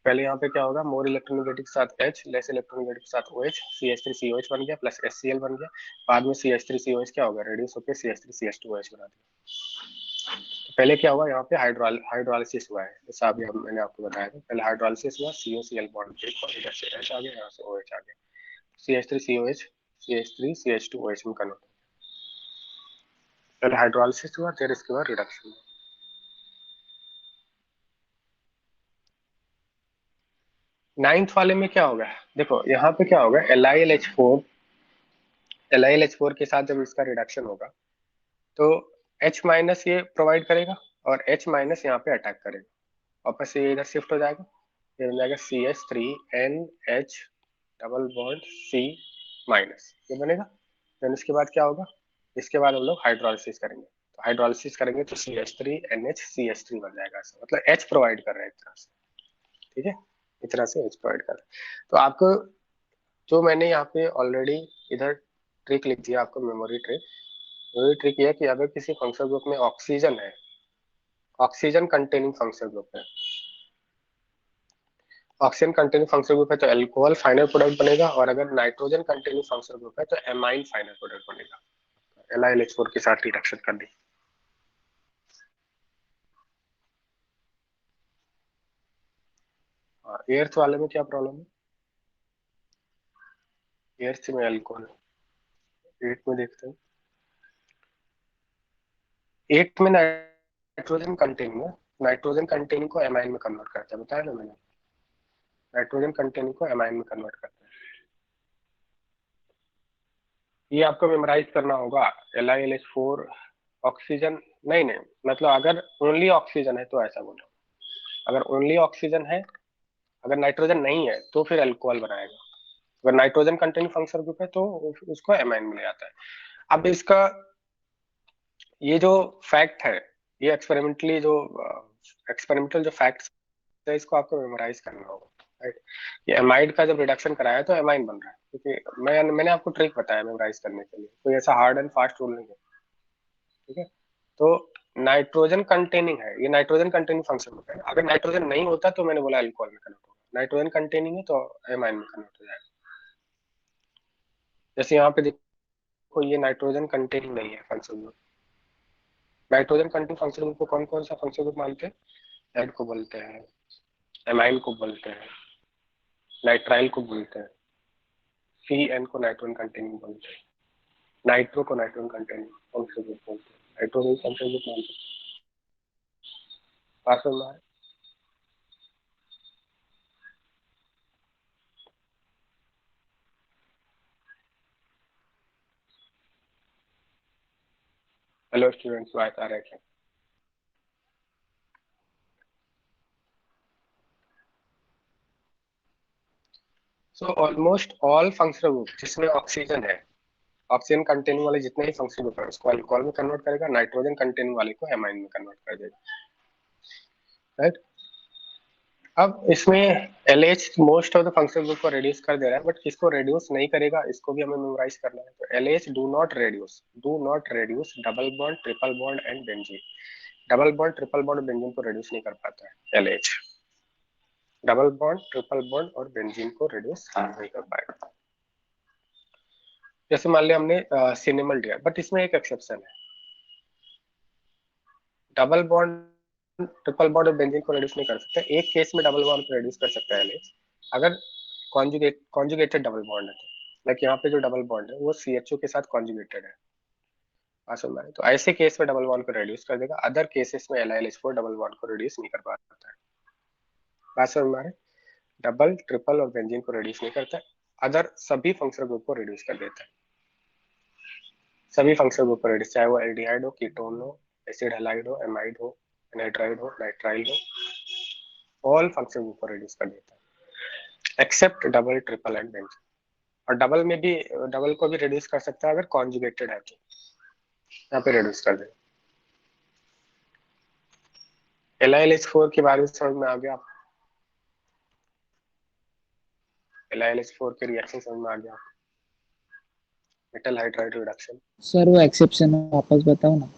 पहले यहाँ पे क्या होगा, मोर इलेक्ट्रोनेगेटिव के साथ H, लेस इलेक्ट्रोनेगेटिव के साथ OH, CH3COH बन गया प्लस HCl बन गया। बाद में CH3COH क्या होगा, रेड्यूस होकर CH3CH2OH बना दिया। तो पहले क्या हुआ, यहाँ पे हाइड्रोलाइसिस हुआ है, जैसा अभी मैंने आपको बताया था। पहले हाइड्रोलाइसिस हुआ, COCl बॉन्ड ब्रेक हुआ, इधर से H आ गया, यहाँ से OH आ गया, CH3COH CH3CH2OH में कन्वर्ट हो गया। पहले हाइड्रोलाइसिस हुआ, फिर इसके बाद रिडक्शन हुआ। नाइन्थ वाले में क्या होगा, देखो यहाँ पे क्या होगा, LiLH4 के साथ जब इसका रिडक्शन होगा तो H माइनस ये प्रोवाइड करेगा और H माइनस यहाँ पे अटैक करेगा, वापस से ये इधर शिफ्ट हो जाएगा, ये बन जाएगा CH3NH double bond C minus, ये बनेगा। देन इसके बाद क्या होगा, इसके बाद हम लोग हाइड्रोलाइसिस करेंगे, तो हाइड्रोलाइसिस करेंगे तो CH3NH बन जाएगा, मतलब H प्रोवाइड कर रहे हैं एक तरह से, ठीक है, इस तरह से H प्रोवाइड कर रहे हैं। तो आपको जो मैंने यहाँ पे ऑलरेडी इधर ट्रिक लिख दिया आपको, मेमोरी ट्रिक। मेमोरी ट्रिक ये है कि अगर किसी फंक्शनल ग्रुप में ऑक्सीजन है, ऑक्सीजन कंटेनिंग फंक्शनल ग्रुप है, ऑक्सीजन कंटेनिंग फंक्शनल ग्रुप है तो अल्कोहल फाइनल प्रोडक्ट बनेगा, और अगर नाइट्रोजन कंटेनिंग फंक्शनल ग्रुप है तो एमाइन फाइनल प्रोडक्ट बनेगा। LiLH4 के साथ रिडक्शन कर दी। एर्थ वाले में क्या प्रॉब्लम है, एर्थ में अल्कोहल, एट में देखते हैं, एट में नाइट्रोजन कंटेनिंग है, नाइट्रोजन कंटेनिंग को एमाइन में कन्वर्ट करता है, बताया ना मैंने, नाइट्रोजन कंटेनिंग को एमाइन में कन्वर्ट करता है। ये आपको मेमोराइज करना होगा, LiLH4 ऑक्सीजन, नहीं मतलब अगर ओनली ऑक्सीजन है तो ऐसा बोलो, अगर ओनली ऑक्सीजन है, अगर नाइट्रोजन नहीं है तो फिर अल्कोहल बनाएगा, अगर नाइट्रोजन कंटेनिंग फंक्शनल ग्रुप है तो उसको एमाइन में ले आता है। अब इसका ये जो फैक्ट है, ये एक्सपेरिमेंटल जो फैक्ट्स है, इसको आपको मेमोराइज करना होगा, राइट। ये एमाइड का जब रिडक्शन कराया तो एमाइन बन रहा है, क्योंकि मैंने आपको ट्रिक बताया मेमोराइज करने के लिए, कोई ऐसा हार्ड एंड फास्ट रूल नहीं है, ठीक है। तो नाइट्रोजन कंटेनिंग है, ये नाइट्रोजन कंटेनिंग फंक्शन है, अगर नाइट्रोजन नहीं होता तो मैंने बोला अल्कोहल में कन्वर्ट होगा, नाइट्रोजन कंटेनिंग है तो एमाइन में कन्वर्ट हो जाएगा। जैसे यहाँ पे देखो, ये नाइट्रोजन कंटेनिंग नहीं है function group, nitrogen containing function group को कौन कौन सा फंक्शन ग्रुप मानते हैं, एड को बोलते हैं, एमाइन को बोलते हैं, नाइट्राइल को बोलते हैं, CN को नाइट्रोजन कंटेनिंग बोलते हैं, नाइट्रो को नाइट्रोजन कंटेनिंग फंक्शन ग्रुप बोलते हैं, नाइट्रोजन फंक्शन ग्रुप मानते हैं। बात समझ में आया? हेलो स्टूडेंट्स, बात आ रहा है क्या? So almost all functional group जिसमें ऑक्सीजन है, ऑक्सीजन कंटेनिंग वाले जितने ही फंक्शनल ग्रुप है उसको अल्कोहल में कन्वर्ट करेगा, नाइट्रोजन कंटेनिंग वाले को एमाइन में कन्वर्ट कर देगा, राइट। अब इसमें LH most of the functional group को रिड्यूस कर दे रहा है, बट किसको रिड्यूस नहीं करेगा इसको भी हमें मेमोराइज करना है। तो LH do not reduce double bond, triple bond and benzene. Double bond, triple bond और बेंजीन को रिड्यूस नहीं कर पाता है LH, double bond, triple bond और बेंजीन को रिड्यूस नहीं कर पाएगा। जैसे मान लिया हमने सिनेमल दिया, बट इसमें एक एक्सेप्शन है, डबल बॉन्ड, ट्रिपल बॉन्ड और बेंजीन को रिड्यूस नहीं कर सकते, एक केस में डबल बॉन्ड को रिड्यूस कर सकता है LH, अगर कॉन्जुगेटेड डबल बॉन्ड है तो, लाइक यहाँ पे जो डबल बॉन्ड है वो CHO के साथ कॉन्जुगेटेड है, समझ में, तो ऐसे केस में डबल बॉन्ड को रिड्यूस कर देगा, अदर केसेस में LiLH4 डबल बॉन्ड को रिड्यूस नहीं कर पाता है। बात समझ में आ रहा है? डबल, ट्रिपल और बेंजीन को रिड्यूस नहीं करता है, अदर सभी फंक्शनल ग्रुप को रिड्यूस कर देता है, सभी फंक्शनल ग्रुप को रिड्यूस, चाहे वो एल्डिहाइड हो, कीटोन हो, एसिड हैलाइड हो, एमाइड हो, एनाइड्राइड हो, नाइट्राइल हो, ऑल फंक्शनल ग्रुप को रिड्यूस कर देता है except double, triple and benzene. और डबल में भी, डबल को भी रिड्यूस कर सकता है अगर कॉन्जुगेटेड है तो, यहाँ पे रिड्यूस कर दे। LiLH4 के बारे में समझ में आ गया आपको? LiLH4 के रिएक्शन समझ में आ गया आपको? Metal hydride reduction. सर वो एक्सेप्शन वापस बताओ ना।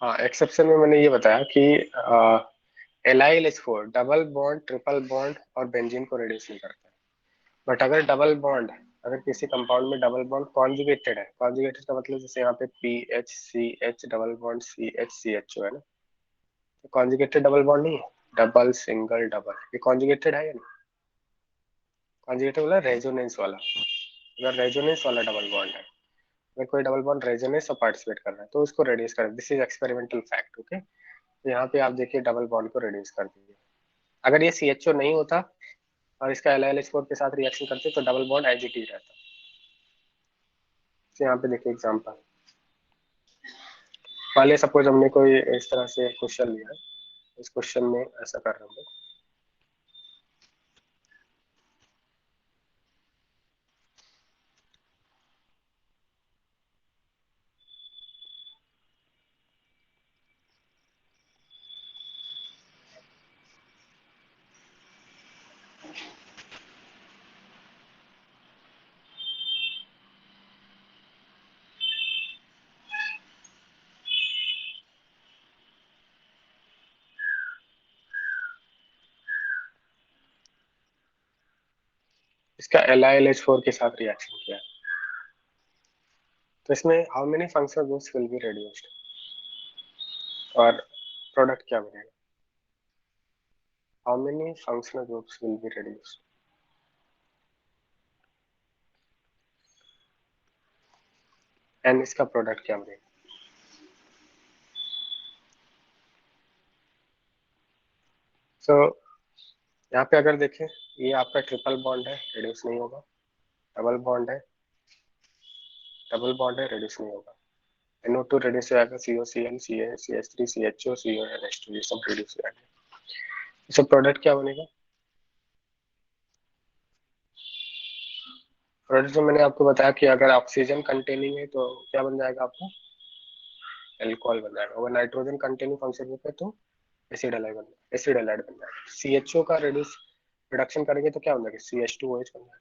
हाँ, एक्सेप्शन में मैंने ये बताया कि LiL4 double bond, triple bond और बेंजीन को रिड्यूस नहीं करता है। बट अगर डबल बॉन्ड, अगर किसी कंपाउंड में डबल बॉन्ड कॉन्जुगेटेड है, कॉन्जुगेटेड का मतलब जैसे यहाँ पे PHCH डबल बॉन्ड CHCHO है ना, तो कॉन्जुगेटेड डबल बॉन्ड नहीं है, डबल सिंगल डबल, ये कॉन्जुगेटेड है या नहीं? कॉन्जुगेटेड वाला रेजोनेंस वाला, अगर रेजोनेंस वाला डबल बॉन्ड है, अगर कोई डबल बॉन्ड रेजोनेंस और पार्टिसिपेट कर रहा है तो उसको रिड्यूस कर, this is experimental fact, okay. तो यहाँ पे आप देखिए डबल बॉन्ड को रिड्यूस कर दीजिए। अगर ये CHO नहीं होता और इसका LiL4 के साथ रिएक्शन करते तो double bond as it is रहता। तो यहाँ पे देखिए एग्जांपल, पहले सपोज हमने कोई इस तरह से क्वेश्चन लिया है, इस क्वेश्चन में ऐसा कर रहे हैं, इसका LiLH4 के साथ रिएक्शन किया है, तो इसमें how many functional groups will be reduced और प्रोडक्ट क्या बनेगा, how many functional groups will be reduced and इसका प्रोडक्ट क्या बनेगा। सो यहाँ पे अगर देखें, ये आपका ट्रिपल बॉन्ड है, रिड्यूस नहीं होगा, डबल बॉन्ड है, डबल बॉन्ड है, रिड्यूस नहीं होगा, NO2 रिड्यूस हो जाएगा, COCl CH3 CHO CONH2 ये सब रिड्यूस हो जाएगा। इसका प्रोडक्ट क्या बनेगा, प्रोडक्ट जो मैंने आपको बताया कि अगर ऑक्सीजन कंटेनिंग है तो क्या बन जाएगा आपका, एल्कोहल बन जाएगा, अगर नाइट्रोजन कंटेनिंग फंक्शन ग्रुप है तो एसिड हैलाइड बन जाएगा। CHO का रिडक्शन करेंगे तो क्या बन जाएगा, CH2OH बन जाएगा।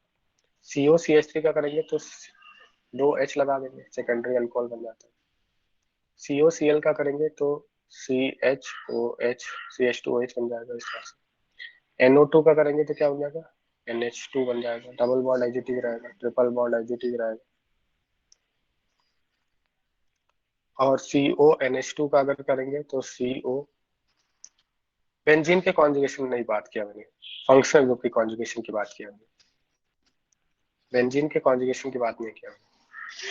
COCH3 का करेंगे तो दो H लगा देंगे, सेकेंडरी अल्कोहल बन जाता है। COCl का करेंगे तो CHOH CH2OH बन जाएगा इस तरह से। NO2 का करेंगे तो क्या बन जाएगा, NH2 बन जाएगा, डबल बॉन्ड एजिटिव रहेगा, ट्रिपल बॉन्ड एजिटिव रहेगा। और CONH2 का अगर करेंगे तो CO, बेंजीन के कॉन्जुगेशन में नहीं बात किया मैंने, फंक्शनल ग्रुप की कॉन्जुगेशन की बात किया मैंने, बेंजीन के कॉन्जुगेशन की बात नहीं किया मैंने,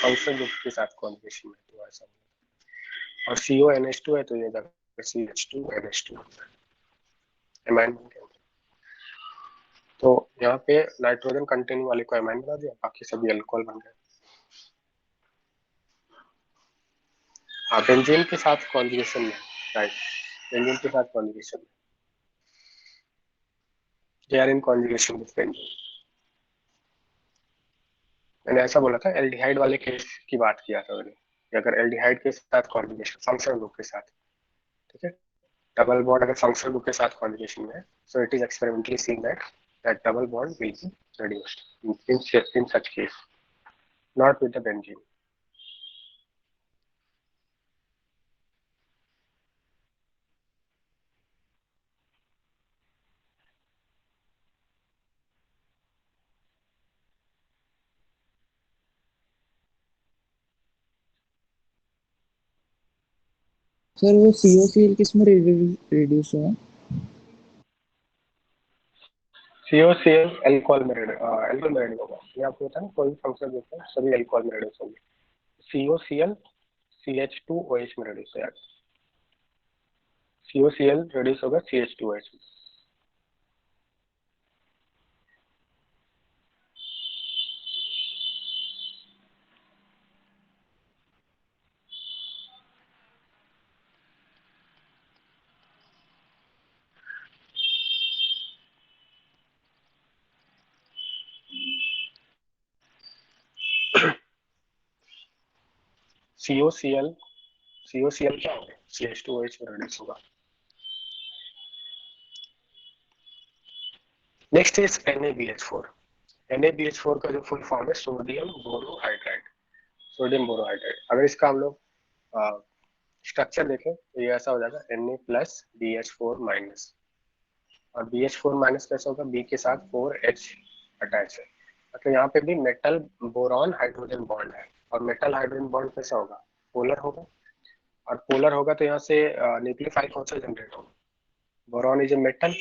फंक्शनल ग्रुप के साथ कॉन्जुगेशन में तो ऐसा। और CONH2 है तो ये CH2NH2 एमाइन बन गया। तो यहाँ पे नाइट्रोजन कंटेनिंग वाले को एमाइन बना दिया, बाकी सभी अल्कोहल बन गए। हाँ, बेंजीन के साथ कॉन्जुगेशन में, राइट, बेंजीन के साथ कॉन्जुगेशन में, they are in conjugation with benzene. मैंने ऐसा बोला था, एल्डिहाइड वाले केस की बात किया था मैंने, कि अगर एल्डिहाइड के साथ कॉन्जुगेशन फंक्शनल ग्रुप के साथ, ठीक है, डबल बॉन्ड अगर फंक्शनल ग्रुप के साथ कॉन्जुगेशन में है, so it is experimentally seen that double bond will be reduced in such case, not with the benzene. Sir वो COCl किस में रिड्यूस हुआ? COCl अल्कोहल में रेड्यूस होगा, ये आपको पता है, कोई फंक्शनल ग्रुप है सभी अल्कोहल में रेड्यूस होंगे। COCl CH2OH में रेड्यूस हो जाएगा, COCl रेड्यूस होगा CH2OH में। COCl क्या होगा, CH2OH में रेड्यूस होगा। Next is NaBH4। NaBH4 का जो फुल फॉर्म है सोडियम बोरोहाइड्राइड, सोडियम बोरोहाइड्राइड। अगर इसका हम लोग स्ट्रक्चर देखें तो ये ऐसा हो जाएगा Na प्लस BH4 माइनस, और BH4 माइनस कैसा होगा, B के साथ 4H अटैच है, मतलब यहाँ पे भी मेटल बोरॉन हाइड्रोजन बॉन्ड है, और मेटल हाइड्रोजन बॉन्ड कैसा होगा, पोलर होगा, और पोलर होगा तो यहाँ से न्यूक्लियोफाइल कौन सा जनरेट होगा, बोरॉन इज ए मेटल,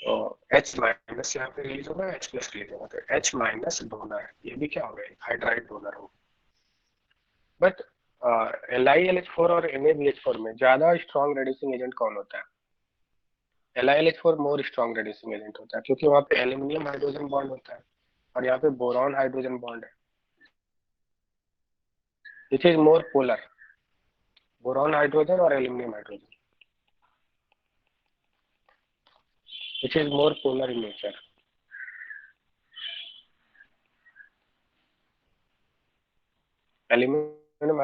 तो H माइनस यहाँ पे रिलीज होगा, H प्लस रिलीज होगा, तो H माइनस डोनर, ये भी क्या होगा, हाइड्राइड डोनर होगा। बट LiLH4 और NaBH4 में ज्यादा स्ट्रॉन्ग रेड्यूसिंग एजेंट कौन होता है, LiLH4 more strong reducing agent होता है, क्योंकि वहाँ पे एल्यूमिनियम हाइड्रोजन बॉन्ड होता है और यहाँ पे बोरॉन हाइड्रोजन बॉन्ड है, which is more polar, boron hydrogen और aluminium hydrogen, which is more polar in nature. Aluminum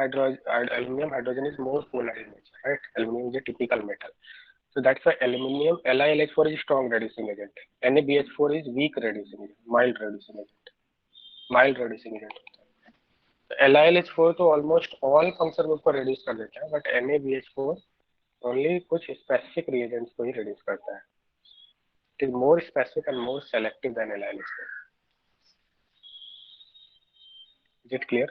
hydrogen is more polar in nature, right? Aluminum is a typical metal. So that's why aluminium LiLH4 is strong reducing agent. NaBH4 is weak reducing agent, mild reducing agent. Mild reducing agent होता है. तो LiLH4 तो almost all functional group को reduce कर देता है, but NaBH4 only कुछ specific reagents को ही reduce करता है. It is more specific and more selective than LiLH4. Is it clear?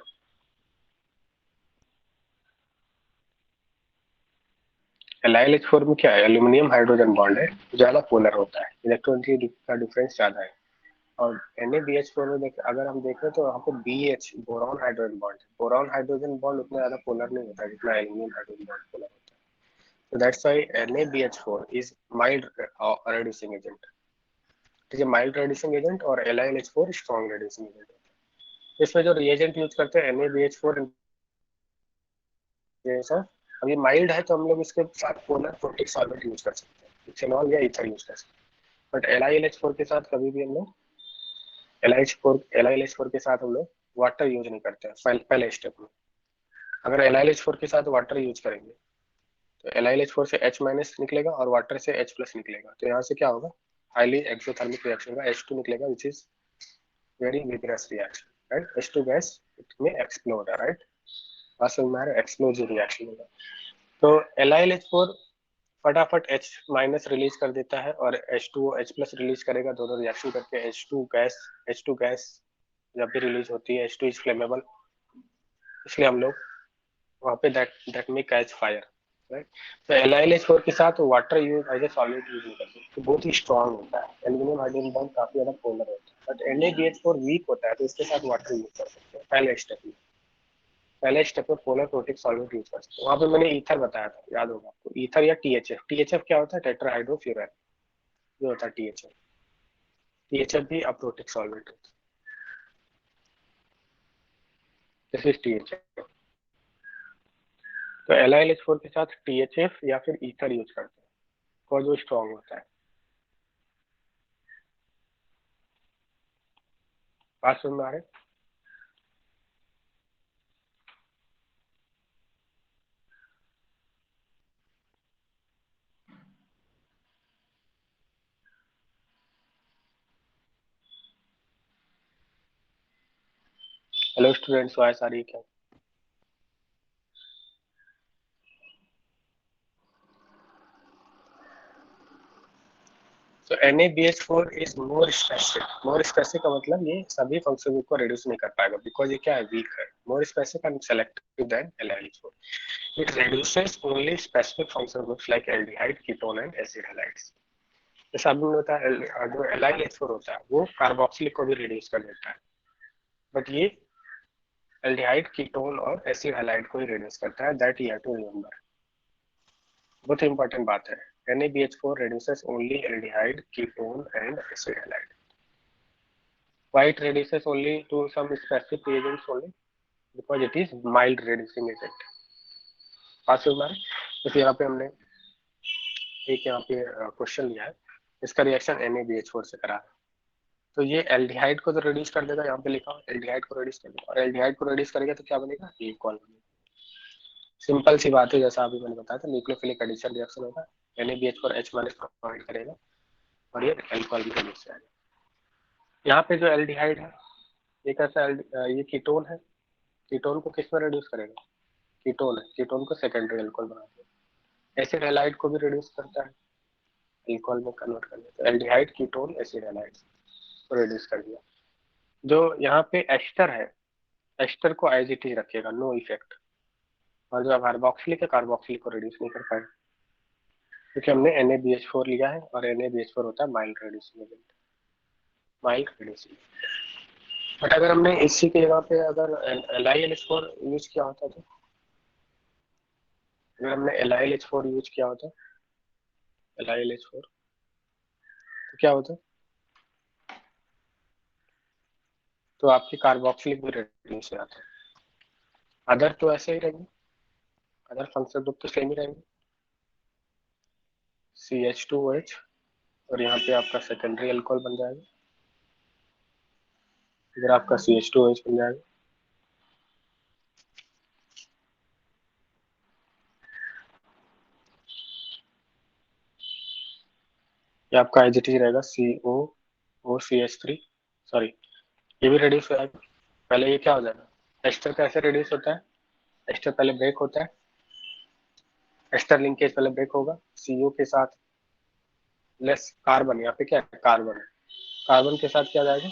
LiLH4 में क्या है, एल्यूमिनियम हाइड्रोजन बॉन्ड है, ज्यादा पोलर होता है, इलेक्ट्रॉनिक का डिफरेंस ज्यादा है, और NaBH4 में देख अगर हम देखें तो वहाँ पे BH बोरॉन हाइड्रोजन बॉन्ड है, बोरॉन हाइड्रोजन बॉन्ड उतना ज्यादा पोलर नहीं होता जितना एल्यूमिनियम हाइड्रोजन बॉन्ड पोलर होता है, so that's why NaBH4 is mild reducing agent, ठीक है, माइल्ड रेड्यूसिंग एजेंट, और LiLH4 स्ट्रॉन्ग रेड्यूसिंग एजेंट होता है। इसमें जो रिएजेंट यूज करते हैं NaBH4 जैसा, अब ये माइल्ड है तो हम लोग इसके साथ पोलर प्रोटिक सॉल्वेंट यूज कर सकते हैं, इथेनॉल या ईथर यूज कर सकते हैं, बट LiLH4 के साथ कभी भी हम लोग LiLH4 के साथ हम लोग वाटर यूज नहीं करते हैं पहले स्टेप में। अगर LiLH4 के साथ वाटर यूज करेंगे तो LiLH4 से H माइनस निकलेगा और वाटर से H प्लस निकलेगा, तो यहाँ से क्या होगा, हाईली एक्सोथर्मिक रिएक्शन होगा, H2 निकलेगा, which is very vigorous reaction, right, H2 gas it में एक्सप्लोड, राइट, बस हमारा एक्सप्लोजिव रिएक्शन होगा। तो LiLH4 फटाफट H माइनस रिलीज कर देता है और H2 H प्लस रिलीज करेगा, दोनों रिएक्शन करके H2 गैस जब भी रिलीज होती है H2 इज फ्लेमेबल, इसलिए हम लोग वहाँ पे that may catch fire, right. तो LiLH4 के साथ water use as a solid use नहीं करते, तो बहुत ही स्ट्रॉन्ग होता है, एल्यूमिनियम हाइड्रोजन बॉन्ड काफी ज्यादा पोलर होता है, बट NaBH4 वीक होता है तो इसके साथ वाटर यूज कर सकते हैं पहले स्टेप में पोलर प्रोटिक सॉल्वेंट यूज कर सकते हैं। वहाँ पे मैंने ईथर बताया था, याद होगा आपको, ईथर या THF क्या होता है, टेट्राहाइड्रोफ्यूरन, ये होता है THF भी अप्रोटिक सॉल्वेंट होता है, दिस इज THF। तो LiLH4 के साथ THF या फिर ईथर यूज करते हैं, और जो स्ट्रॉन्ग होता है, बात सुन में आ रहे। हेलो स्टूडेंट्स, वॉइस आ रही है क्या? तो NaBH4 इज मोर स्पेसिफिक का मतलब ये सभी फंक्शन ग्रुप को रिड्यूस नहीं कर पाएगा, बिकॉज ये क्या है, वीक है, more specific and selective than LiLH4। It reduces only specific function groups like aldehyde, ketone and acid halides. जैसा अभी होता है जो LiLH4 होता है वो कार्बोक्सिलिक को भी रिड्यूस कर देता है, बट ये एल्डिहाइड, कीटोन और एसिड हैलाइड को ही रिड्यूस करता है, that you have to remember, बहुत इंपॉर्टेंट बात है। NaBH4 reduces only aldehyde, ketone and acid halide. Why it reduces only to some specific reagents only? Because it is mild reducing agent. पास में तो यहाँ पे हमने एक यहाँ पे क्वेश्चन लिया है, इसका रिएक्शन NaBH4 से करा है, तो ये एल्डिहाइड को तो रिड्यूस कर देगा, यहाँ पे लिखा एल्डिहाइड को रिड्यूस कर देगा, और एल्डिहाइड को रिड्यूस करेगा तो क्या बनेगा, अल्कोहल बनेगा। सिंपल सी बात है, जैसा अभी मैंने बताया था, न्यूक्लियोफिलिक एडिशन रिएक्शन होगा, NaBH4 H माइनस प्रोवाइड करेगा और ये अल्कोहल भी रिड्यूस करेगा। यहाँ पे जो एल्डिहाइड है ये कैसा ये कीटोन है, कीटोन को किस में रिड्यूस करेगा, कीटोन है, कीटोन को सेकेंडरी अल्कोहल बना दिया। एसिड हैलाइड को भी रिड्यूस करता है, अल्कोहल में कन्वर्ट कर देता है। एल्डिहाइड कीटोन एसिड हैलाइड को रिड्यूस कर दिया। जो यहाँ पे एस्टर है, एस्टर को एज इट इज रखिएगा, नो इफेक्ट। और जो कार्बोक्सिलिक है, कार्बोक्सिलिक को रिड्यूस नहीं कर पाए, क्योंकि हमने NaBH4 लिया है और NaBH4 होता है mild reducing agent, mild reducing. But अगर हमने इसी की जगह पे अगर LiLH4 यूज किया होता, तो अगर हमने LiLH4 यूज किया होता, LiLH4, तो क्या होता? तो आपकी कार्बोक्सिलिक भी रिड्यूस हो जाता है। अदर तो ऐसे ही रहेंगे, अदर फंक्शनल ग्रुप तो सेम ही रहेंगे, CH2OH, और यहाँ पे आपका सेकेंडरी अल्कोहल बन जाएगा, इधर आपका CH2OH बन जाएगा। ये आपका एज इट इज रहेगा, COOCH3, सॉरी ये भी रिड्यूस हो जाएगा। पहले ये क्या हो जाएगा, एस्टर कैसे रिड्यूस होता है, एस्टर पहले ब्रेक होता है, एस्टर लिंकेज पहले ब्रेक होगा, CO के साथ लेस कार्बन, यहाँ पे क्या है, कार्बन है, कार्बन के साथ क्या जाएगा,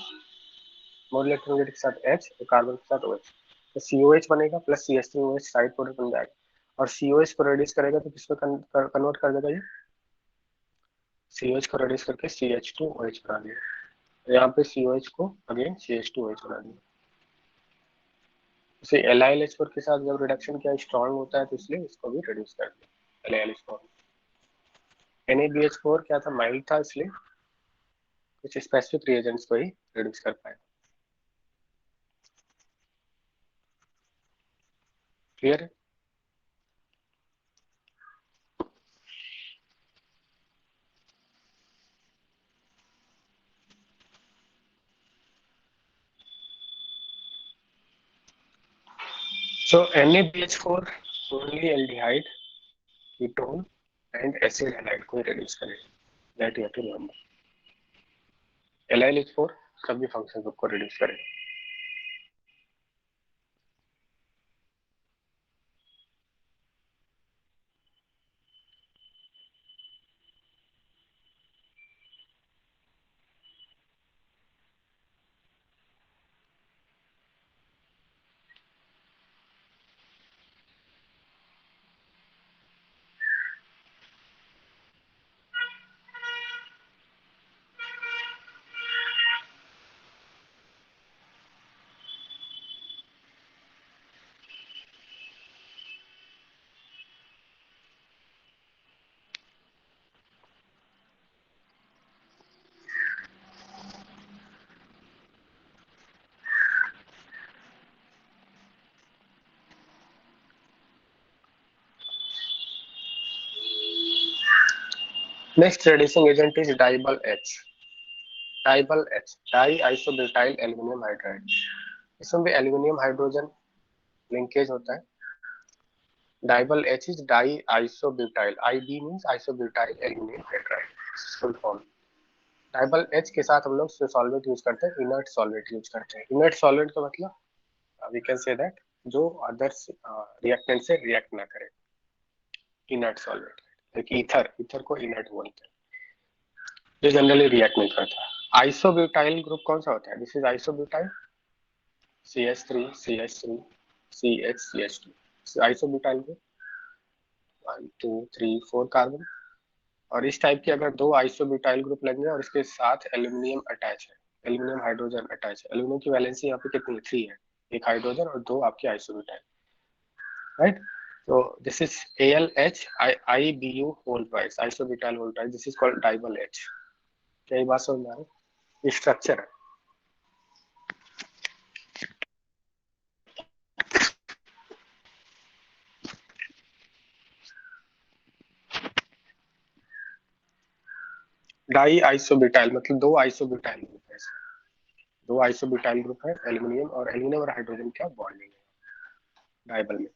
मोर इलेक्ट्रॉन के साथ H और कार्बन के साथ OH, तो COH बनेगा प्लस CH3OH साइड प्रोडक्ट बन जाएगा, और COH को रिड्यूस करेगा तो किसमें कन्वर्ट कर देगा, ये COH को रिड्यूस करके CH2OH बना दिया, तो यहाँ पे COH को अगेन CH2OH बना दिया। इसे LiLH4 के साथ जब रिडक्शन किया स्ट्रॉन्ग होता है, तो इसलिए इसको भी रिड्यूस कर दिया LiLH4। NaBH4 क्या था, माइल्ड था, इसलिए कुछ स्पेसिफिक रिएजेंट्स को ही रिड्यूस कर पाए। क्लियर है? So NaBH4 only aldehyde, ketone and acid halide को reduce करेगा, that you have to remember. LiLH4 सभी फंक्शन ग्रुप को रिड्यूस करेगा। Next reducing agent is diol H, diol H, diisobutyl aluminium hydride. इसमें भी एल्युमिनियम हाइड्रोजन लिंकेज होता है। DIBAL H is diisobutyl, IB means isobutyl aluminium hydride, full form. DIBAL H के साथ हम लोग सॉल्वेंट यूज करते हैं, इनर्ट सॉल्वेंट यूज करते हैं। इनर्ट सॉल्वेंट का मतलब वी कैन से दैट जो अदर्स रिएक्टेंट से रिएक्ट ना करे, इनर्ट सॉल्वेंट। लाइक ईथर को इनर्ट बोलते हैं, जो जनरली रिएक्ट नहीं करता। आइसोब्यूटाइल ग्रुप कौन सा होता है, this is isobutyl, CH3 CH3 CH CH2, isobutyl group 1 2 3 4 carbon. और इस टाइप के अगर दो आइसोब्यूटाइल ग्रुप लेंगे और इसके साथ एल्यूमिनियम अटैच है, एल्यूमिनियम हाइड्रोजन अटैच है, एल्यूमिनियम की वैलेंसी यहाँ पे कितनी है, 3 है, एक हाइड्रोजन और दो आपके isobutyl, right. So this is ALH IBU whole twice, isobutyl whole twice, this is called diol H। क्या ये बात समझ में आ रही है, स्ट्रक्चर है। डाई आइसोब्यूटाइल मतलब दो आइसोब्यूटाइल ग्रुप है, दो आइसोब्यूटाइल ग्रुप है, एल्यूमिनियम और हाइड्रोजन क्या बॉन्डिंग है डाइबल में।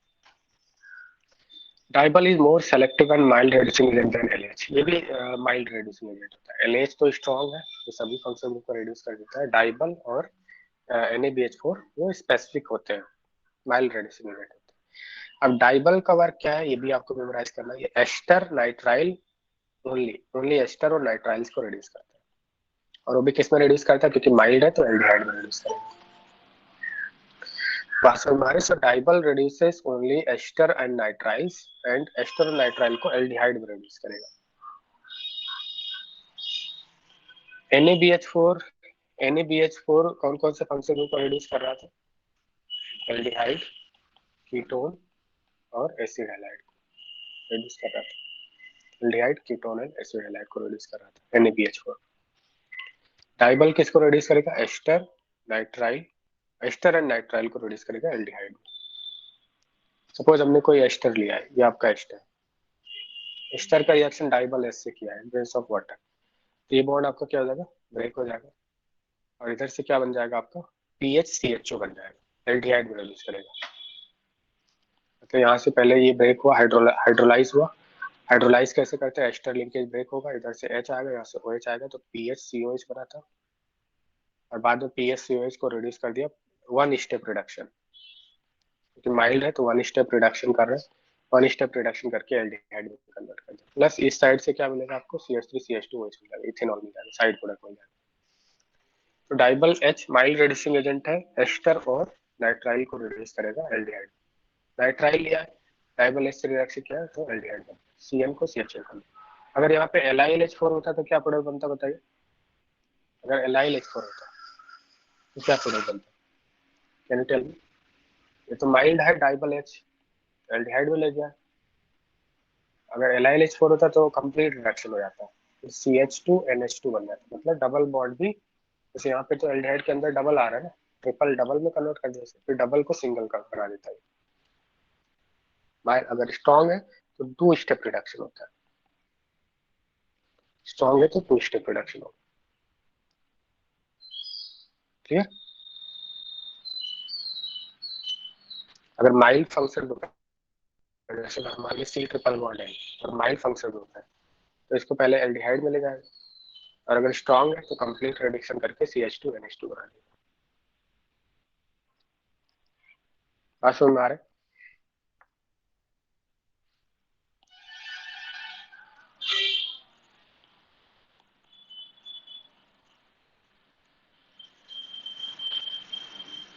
DIBAL is more selective and mild reducing agent than LH, ये भी माइल्ड रिड्यूसिंग एजेंट होता है। LH तो स्ट्रॉन्ग है, तो सभी फंक्शन ग्रुप को रिड्यूस कर देता है। डाइबल और NaBH4 वो स्पेसिफिक होते हैं, माइल्ड रिड्यूसिंग एजेंट होते हैं। अब डाइबल का वर्क क्या है ये भी आपको मेमोराइज करना है। ये एस्टर नाइट्राइल ओनली एस्टर और नाइट्राइल्स को रिड्यूस करता है, और वो भी किस में रिड्यूस करता है, क्योंकि माइल्ड है तो एल्डिहाइड में रिड्यूस करेगा। So डाइबल reduces only ester and nitriles and ester और नाइट्राइल को एल्डिहाइड में रिड्यूस करेगा। NaBH4 कौन कौन से फंक्शन ग्रुप को रिड्यूस कर रहा था, एल्डिहाइड, कीटोन और एसिड हैलाइड को रिड्यूस कर रहा था। Aldehyde, ketone and acid halide को रिड्यूस कर रहा था NaBH4। डाइबल किसको रिड्यूस करेगा, ester nitrile, ester and nitrile को रिड्यूस करेगा एल्डिहाइड में। सपोज हमने कोई एस्टर लिया है, ये आपका एस्टर, एस्टर का रिएक्शन डाइबल एस से किया है, बेस ऑफ वाटर, तो ये बॉन्ड आपका क्या हो जाएगा, ब्रेक हो जाएगा, और इधर से क्या बन जाएगा आपका PHCHO बन जाएगा, एल्डिहाइड में रिड्यूस करेगा। तो यहाँ से पहले ये ब्रेक हुआ, हाइड्रोलाइज हुआ। हाइड्रोलाइज कैसे करते हैं, एस्टर लिंकेज ब्रेक होगा, इधर से H आएगा, यहाँ से OH आएगा, तो PHCOH बना था, और बाद में PHCOH को रिड्यूस कर दिया, वन स्टेप रिडक्शन, क्योंकि माइल्ड है तो वन स्टेप रिडक्शन कर रहे हैं, वन स्टेप रिडक्शन करके एल्डिहाइड में कन्वर्ट कर दिया। प्लस इस साइड से क्या मिलेगा आपको, CH3CH2OH मिल जाएगा, इथेनॉल मिल जाएगा, साइड प्रोडक्ट मिल जाएगा। तो डाइबल H माइल्ड रिड्यूसिंग एजेंट है, एस्टर और नाइट्राइल को रिड्यूस करेगा एल्डिहाइड। नाइट्राइल लिया है, डाइबल H से रिएक्शन किया है तो एल्डिहाइड बनता है, CN को CHL कर दिया। अगर यहाँ पे LiLH4 होता तो क्या प्रोडक्ट बनता बताइए, अगर LiLH4 होता तो क्या प्रोडक्ट बनता, कैन यू टेल मी। ये तो माइल्ड है डाइबल H, एल्डिहाइड में ले गया। अगर LiLH4 होता तो कंप्लीट रिएक्शन हो जाता, फिर CH2NH2 बन जाता, मतलब डबल बॉन्ड भी, जैसे यहाँ पे तो एल्डिहाइड के अंदर डबल आ रहा है ना, ट्रिपल डबल में कन्वर्ट कर दिया, फिर डबल को सिंगल का बना देता है। अगर स्ट्रॉन्ग है तो 2 स्टेप रिडक्शन होता है, स्ट्रॉन्ग है तो 2 स्टेप रिडक्शन होगा। क्लियर। अगर माइल्ड फंक्शन ग्रुप है, जैसे हमारे C ट्रिपल बॉन्ड है और माइल्ड फंक्शन ग्रुप है, तो इसको पहले एल्डिहाइड में ले जाएगा, और अगर स्ट्रॉन्ग है तो कंप्लीट रिडक्शन करके CH2NH2 बना देगा। बात समझ में आ रहा है।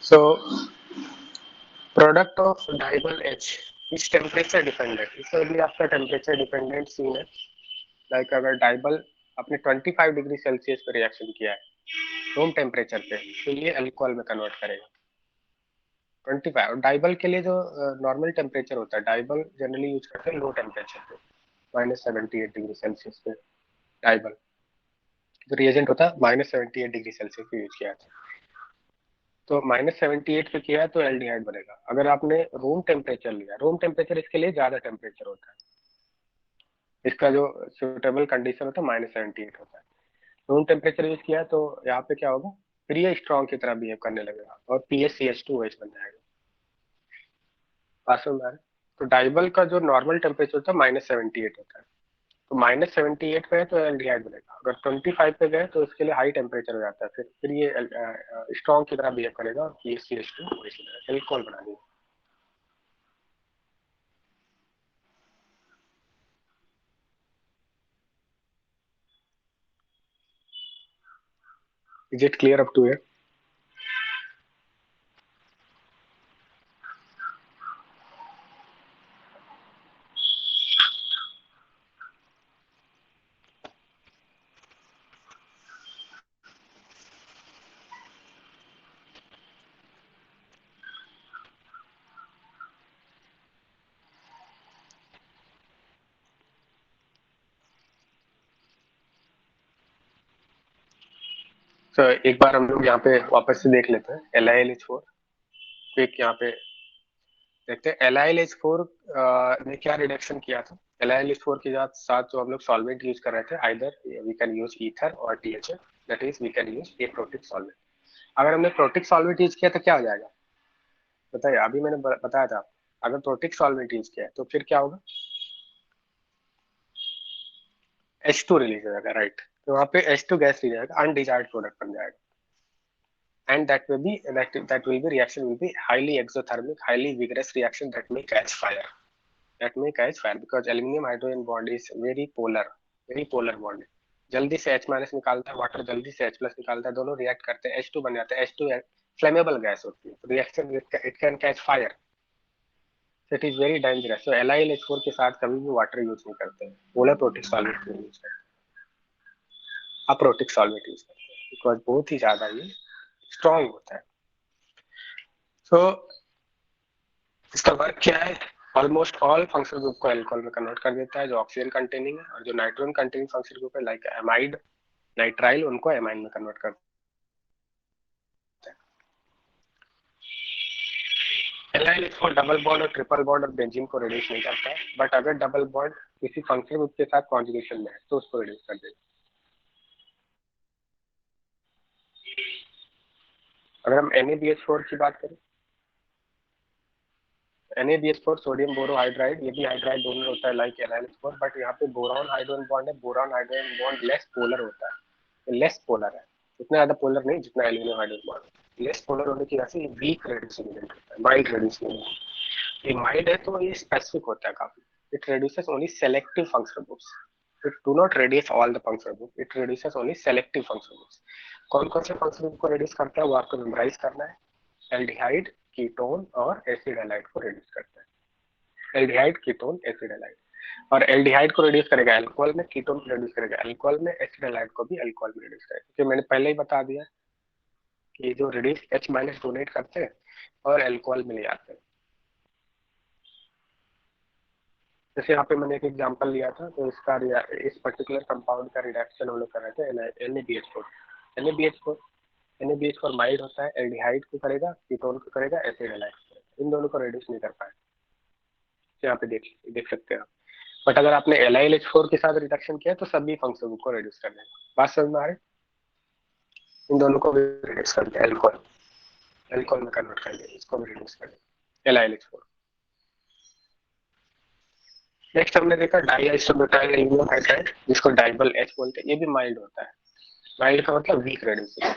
So product of DIBAL H is temperature dependent, इसमें भी आपका टेम्परेचर डिपेंडेंट सीन है। लाइक अगर डाइबल अपने 25 डिग्री सेल्सियस पे रिएक्शन किया है रूम टेम्परेचर पे, तो ये अल्कोहल में कन्वर्ट करेगा 25। और डाइबल के लिए जो नॉर्मल टेम्परेचर होता है, डाइबल जनरली यूज करते हैं लो टेम्परेचर पे, -78 डिग्री सेल्सियस पे डाइबल जो रिएजेंट होता है -78 डिग्री सेल्सियस पे यूज किया था, तो -78 पे किया है तो एल्डिहाइड बनेगा। अगर आपने रूम टेम्परेचर लिया, रूम टेम्परेचर इसके लिए ज्यादा टेम्परेचर होता है, इसका जो सुटेबल कंडीशन होता है -78 होता है। रूम टेम्परेचर यूज किया तो यहाँ पे क्या होगा, फिर ये स्ट्रॉन्ग की तरह बिहेव करने लगेगा और PHCH2OH बन जाएगा। पास में आ रहा है? तो डाइबल का जो नॉर्मल टेम्परेचर होता है -78 होता है, तो -78 पे है तो एल्डिहाइड बनेगा। अगर 25 पे गए तो इसके लिए हाई टेम्परेचर हो जाता है, फिर ये स्ट्रॉन्ग की तरह बिहेव करेगा और PHCH2OH एल्कोहल बना देगा। Is it clear up to here? तो एक बार हम लोग यहाँ पे वापस से देख लेते हैं LiLH4 क्विक, यहाँ पे देखते हैं LiLH4 ने क्या रिडक्शन किया था। LiLH4 के साथ जो हम लोग सॉल्वेंट यूज कर रहे थे, either we can use ether और THA, that is we can use a protic solvent. अगर हमने प्रोटिक सॉल्वेंट यूज किया तो क्या हो जाएगा बताइए, अभी मैंने बताया था, अगर प्रोटिक सॉल्वेंट यूज किया तो फिर क्या होगा, H2 रिलीज हो जाएगा, राइट। तो वहाँ पे H2 गैस रिलीज हो जाएगा, अनडिजायर्ड प्रोडक्ट बन जाएगा। and that will be reaction will be highly exothermic, highly vigorous reaction that may catch fire. Because aluminum hydrogen bond is very polar bond. जल्दी से H माइनस निकालता है, water जल्दी से H प्लस निकालता है, दोनों रिएक्ट करते हैं, H2 बन जाता है। H2 फ्लेमेबल गैस होती है, reaction it can catch fire, it is very dangerous. तो LiLH4 के साथ कभी भी वाटर यूज नहीं करते हैं, पोलर प्रोटिक सॉल्वेंट यूज करते हैं, अप्रोटिक सॉल्वेंट यूज करते हैं, बिकॉज बहुत ही ज्यादा ये स्ट्रॉन्ग होता है। तो इसका वर्क क्या है, ऑलमोस्ट ऑल फंक्शनल ग्रुप को अल्कोहल में कन्वर्ट कर देता है जो ऑक्सीजन कंटेनिंग है, और जो नाइट्रोजन कंटेनिंग फंक्शनल ग्रुप है लाइक एमाइड, नाइट्राइल, उनको एमाइन में कन्वर्ट कर LiLH4 डबल बॉन्ड और ट्रिपल बॉन्ड और बेंजीन को रिड्यूस नहीं करता है, बट अगर डबल बॉन्ड किसी फंक्शनल ग्रुप के साथ कॉन्जुगेशन में है तो उसको रिड्यूस कर देगा। अगर हम NaBH4 की बात करें, NaBH4 सोडियम बोरोहाइड्राइड, ये भी हाइड्राइड दोनों होता है लाइक LiLH4, बट यहाँ पे बोरॉन हाइड्रोजन बॉन्ड है, boron hydrogen bond less polar होता है, लेस पोलर है, उतना ज्यादा पोलर नहीं जितना aluminium hydrogen bond. Less polar होने की वजह से वीक रेड्यूसिंग एजेंट होता है, माइल्ड रेड्यूसिंग एजेंट। ये माइल्ड है तो ये स्पेसिफिक होता है काफी, it reduces only selective functional groups, it do not reduce all the functional group, it reduces only selective functional groups. कौन कौन से फंक्शनल ग्रुप को रिड्यूस करता है वो आपको मेमोराइज करना है। एल्डिहाइड, कीटोन और एसिड हैलाइड को रिड्यूस करता है, एल्डिहाइड, कीटोन, एसिड हैलाइड। और एल्डिहाइड को रिड्यूस करेगा अल्कोहल में, कीटोन को रिड्यूस करेगा अल्कोहल में, एसिड हैलाइड को भी अल्कोहल में रिड्यूस करेगा, क्योंकि मैंने पहले ही बता दिया कि जो रिड्यूस H माइनस डोनेट करते हैं और अल्कोहल में ले आते हैं। जैसे यहाँ पे मैंने एक एग्जांपल लिया था, तो इसका इस पर्टिकुलर कंपाउंड का रिडक्शन हम लोग कर रहे थे NaBH4। NaBH4 माइल्ड होता है, एल्डिहाइड को करेगा, कीटोन को करेगा, एसिड हैलाइड को करेगा, इन दोनों को रिड्यूस नहीं कर पाए, यहाँ पे देख सकते हैं आप। बट अगर आपने LiLH4 के साथ रिडक्शन किया तो सभी फंक्शनल ग्रुप को रिड्यूस कर देगा। बात समझ में आ रही, इन दोनों को भी रिड्यूस कर दिया, अल्कोहल में कन्वर्ट कर दिया, इसको भी रिड्यूस कर दिया LiLH4। नेक्स्ट हमने देखा डाइआइसोब्यूटाइल एल्यूमिनियम हाइड्राइड, जिसको डाइबल H बोलते हैं, ये भी माइल्ड होता है। माइल्ड का मतलब वीक रेड्यूसिंग,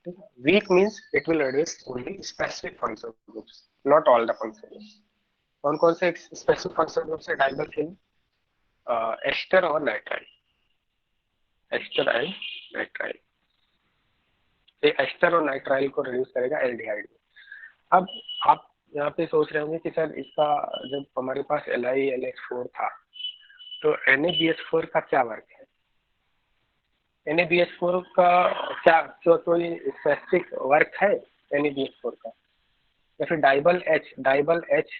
ठीक है, weak means it will reduce only specific functional groups, not all the functional groups. कौन कौन से स्पेसिफिक फंक्शनल ग्रुप्स है डाइबल के लिए? एस्टर और nitrile, ester and nitrile. Ester और नाइट्राइल को रिड्यूस करेगा एल्डिहाइड में। अब आप यहाँ पे सोच रहे होंगे कि सर इसका जब हमारे पास LiLH4 था तो NaBH4 का क्या वर्क है? NaBH4 का क्या कोई स्पेसिफिक वर्क है NaBH4 का, या फिर डाइबल H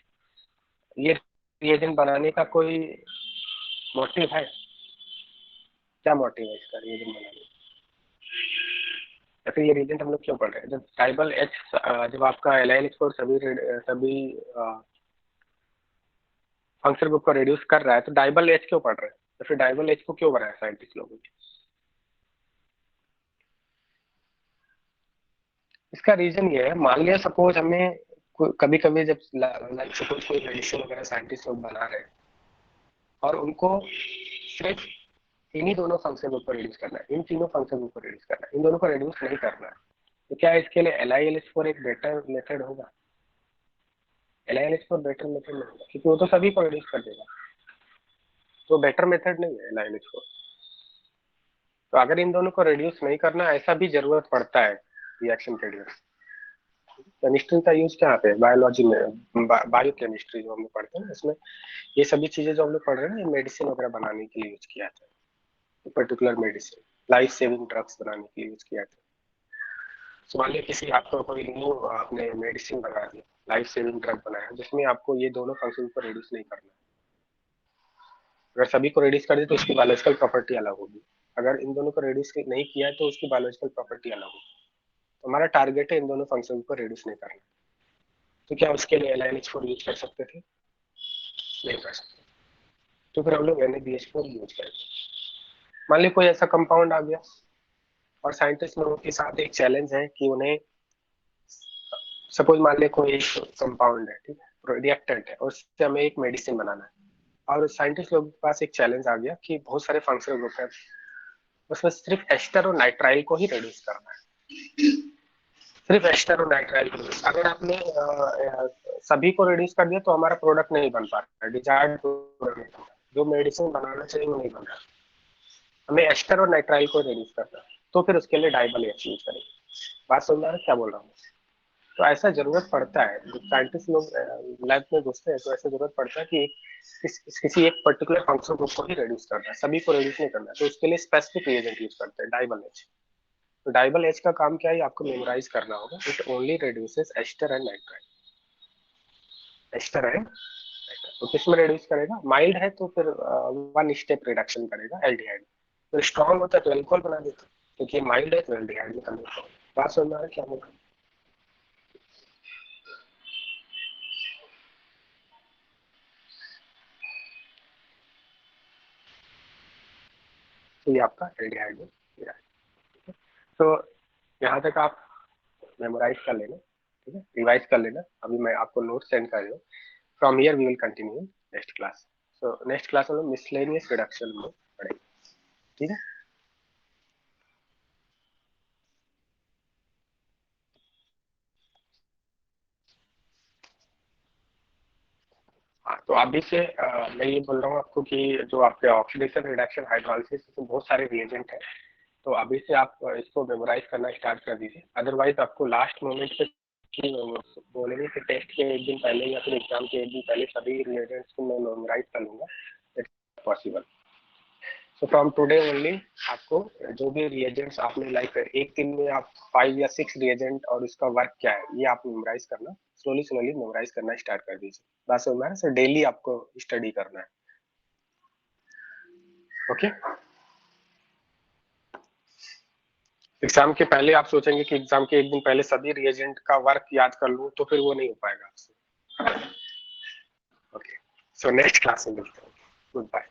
ये रिएजेंट बनाने का कोई मोटिव है? क्या मोटिव है इसका रिएजेंट बनाने का, या फिर ये रिएजेंट हम लोग क्यों पढ़ रहे हैं? जब डाइबल H जब आपका LiLH4 सभी फंक्शनल ग्रुप को रिड्यूस कर रहा है तो डाइबल H क्यों पढ़ रहे हैं, तो फिर डाइबल H को क्यों बनाया साइंटिस्ट लोगों ने? इसका रीजन ये है, मान लिया सपोज हमें कभी कभी जब सपोज कोई मेडिसिन वगैरह साइंटिस्ट लोग बना रहे हैं और उनको सिर्फ इन्हीं दोनों फंक्शन ग्रुप को रिड्यूस करना है, इन तीनों फंक्शन ग्रुप को रिड्यूस करना है, इन दोनों को रिड्यूस नहीं करना है, तो क्या इसके लिए LiLH4 एक बेटर मेथड होगा? LiLH4 बेटर मेथड नहीं होगा, क्योंकि वो तो सभी को रिड्यूस कर देगा, तो बेटर मेथड नहीं है LiLH4। तो अगर इन दोनों को रिड्यूस नहीं करना, ऐसा भी जरूरत पड़ता है रिएक्शन के लिए। केमिस्ट्री का यूज क्या पे बायोलॉजी में, बायो केमिस्ट्री जो हम लोग पढ़ते हैं इसमें ये सभी चीजें जो हम लोग पढ़ रहे हैं, ये मेडिसिन वगैरह बनाने के लिए यूज किया जाता है, particular medicine, life saving drugs बनाने के लिए यूज किया जाता है। तो मान लीजिए किसी आपको कोई न्यू आपने मेडिसिन बना दिया, लाइफ सेविंग ड्रग बनाया, जिसमें आपको ये दोनों फंक्शन को रिड्यूस नहीं करना है। अगर सभी को रिड्यूस कर दे तो उसकी बायोलॉजिकल प्रॉपर्टी अलग होगी, अगर इन दोनों को रिड्यूस नहीं किया है तो उसकी बायोलॉजिकल प्रॉपर्टी अलग होगी। तो हमारा टारगेट है इन दोनों फंक्शन को रिड्यूस नहीं करना, तो क्या उसके लिए LiLH4 यूज कर सकते थे? नहीं कर सकते, तो फिर हम लोग NaBH4 यूज करेंगे। मान लीजिए कोई ऐसा कंपाउंड आ गया और साइंटिस्ट लोगों के साथ एक चैलेंज है कि उन्हें सपोज मान लीजिए कोई एक कंपाउंड है, ठीक है, रिएक्टेंट है, और उससे हमें एक मेडिसिन बनाना है, और साइंटिस्ट लोगों के पास एक चैलेंज आ गया कि बहुत सारे फंक्शनल ग्रुप है, उसमें सिर्फ एस्टर और नाइट्राइल को ही रिड्यूस करना है। सिर्फ एस्टर और नाइट्राइल। अगर आपने सभी को रिड्यूस कर दिया तो हमारा प्रोडक्ट नहीं बन पाता, डिजायर्ड प्रोडक्ट नहीं बनता, जो मेडिसिन बनाना चाहिए वो नहीं बन रहा। हमें एस्टर और नाइट्राइल को रिड्यूस करना है, तो फिर उसके लिए डाइबल एच यूज करेंगे। बात समझ में क्या बोल रहा हूँ? तो ऐसा जरूरत पड़ता है, साइंटिस्ट लोग लैब में घुसते हैं तो ऐसा जरूरत पड़ता है कि किसी एक पर्टिकुलर फंक्शन ग्रुप को ही रिड्यूस करना है, सभी को रिड्यूस नहीं करना है, तो उसके लिए स्पेसिफिक रिएजेंट यूज करते हैं, डाइबल एच। तो डाइबल एच का काम क्या है, आपको मेमोराइज करना होगा। It only reduces ester and nitrile, ester and. तो किसमें रिड्यूस करेगा? माइल्ड है तो फिर वन स्टेप रिडक्शन करेगा एल्डिहाइड। तो स्ट्रॉन्ग होता है तो एल्कोहल बना देता, क्योंकि माइल्ड है तो एल्डिहाइड में कन्वर्ट होगा। बात समझ में आ रहा है क्या बोल रहा हूं? तो ये आपका एल्डिहाइड में गिरा है। तो यहाँ तक आप मेमोराइज कर लेना, ठीक है, रिवाइज कर लेना। अभी मैं आपको नोट सेंड कर रहा हूँ। From here we will continue next class. So next class में मिसलेनियस रिडक्शन में पढ़ेंगे, ठीक है। हाँ, तो अभी से मैं ये बोल रहा हूँ आपको कि जो आपके ऑक्सीडेशन रिडक्शन हाइड्रोलिसिस में बहुत सारे रिएजेंट हैं, तो अभी से आप इसको मेमोराइज करना स्टार्ट कर दीजिए। अदरवाइज आपको लास्ट मोमेंट पे बोलेंगे कि टेस्ट के एक दिन पहले या फिर एग्जाम के एक दिन पहले सभी रिएजेंट्स को मैं मेमोराइज कर लूंगा, it's possible. So from today only आपको जो भी रिएजेंट्स आपने लाइक एक दिन में आप 5 या 6 रिएजेंट और उसका वर्क क्या है ये आप मेमोराइज करना, स्लोली स्लोली मेमोराइज करना स्टार्ट कर दीजिए। बस मेरा सर डेली आपको स्टडी करना है, ओके। एग्जाम के पहले आप सोचेंगे कि एग्जाम के एक दिन पहले सभी रिएजेंट का वर्क याद कर लूं, तो फिर वो नहीं हो पाएगा आपसे। ओके, सो नेक्स्ट क्लास में मिलते हैं। Good bye.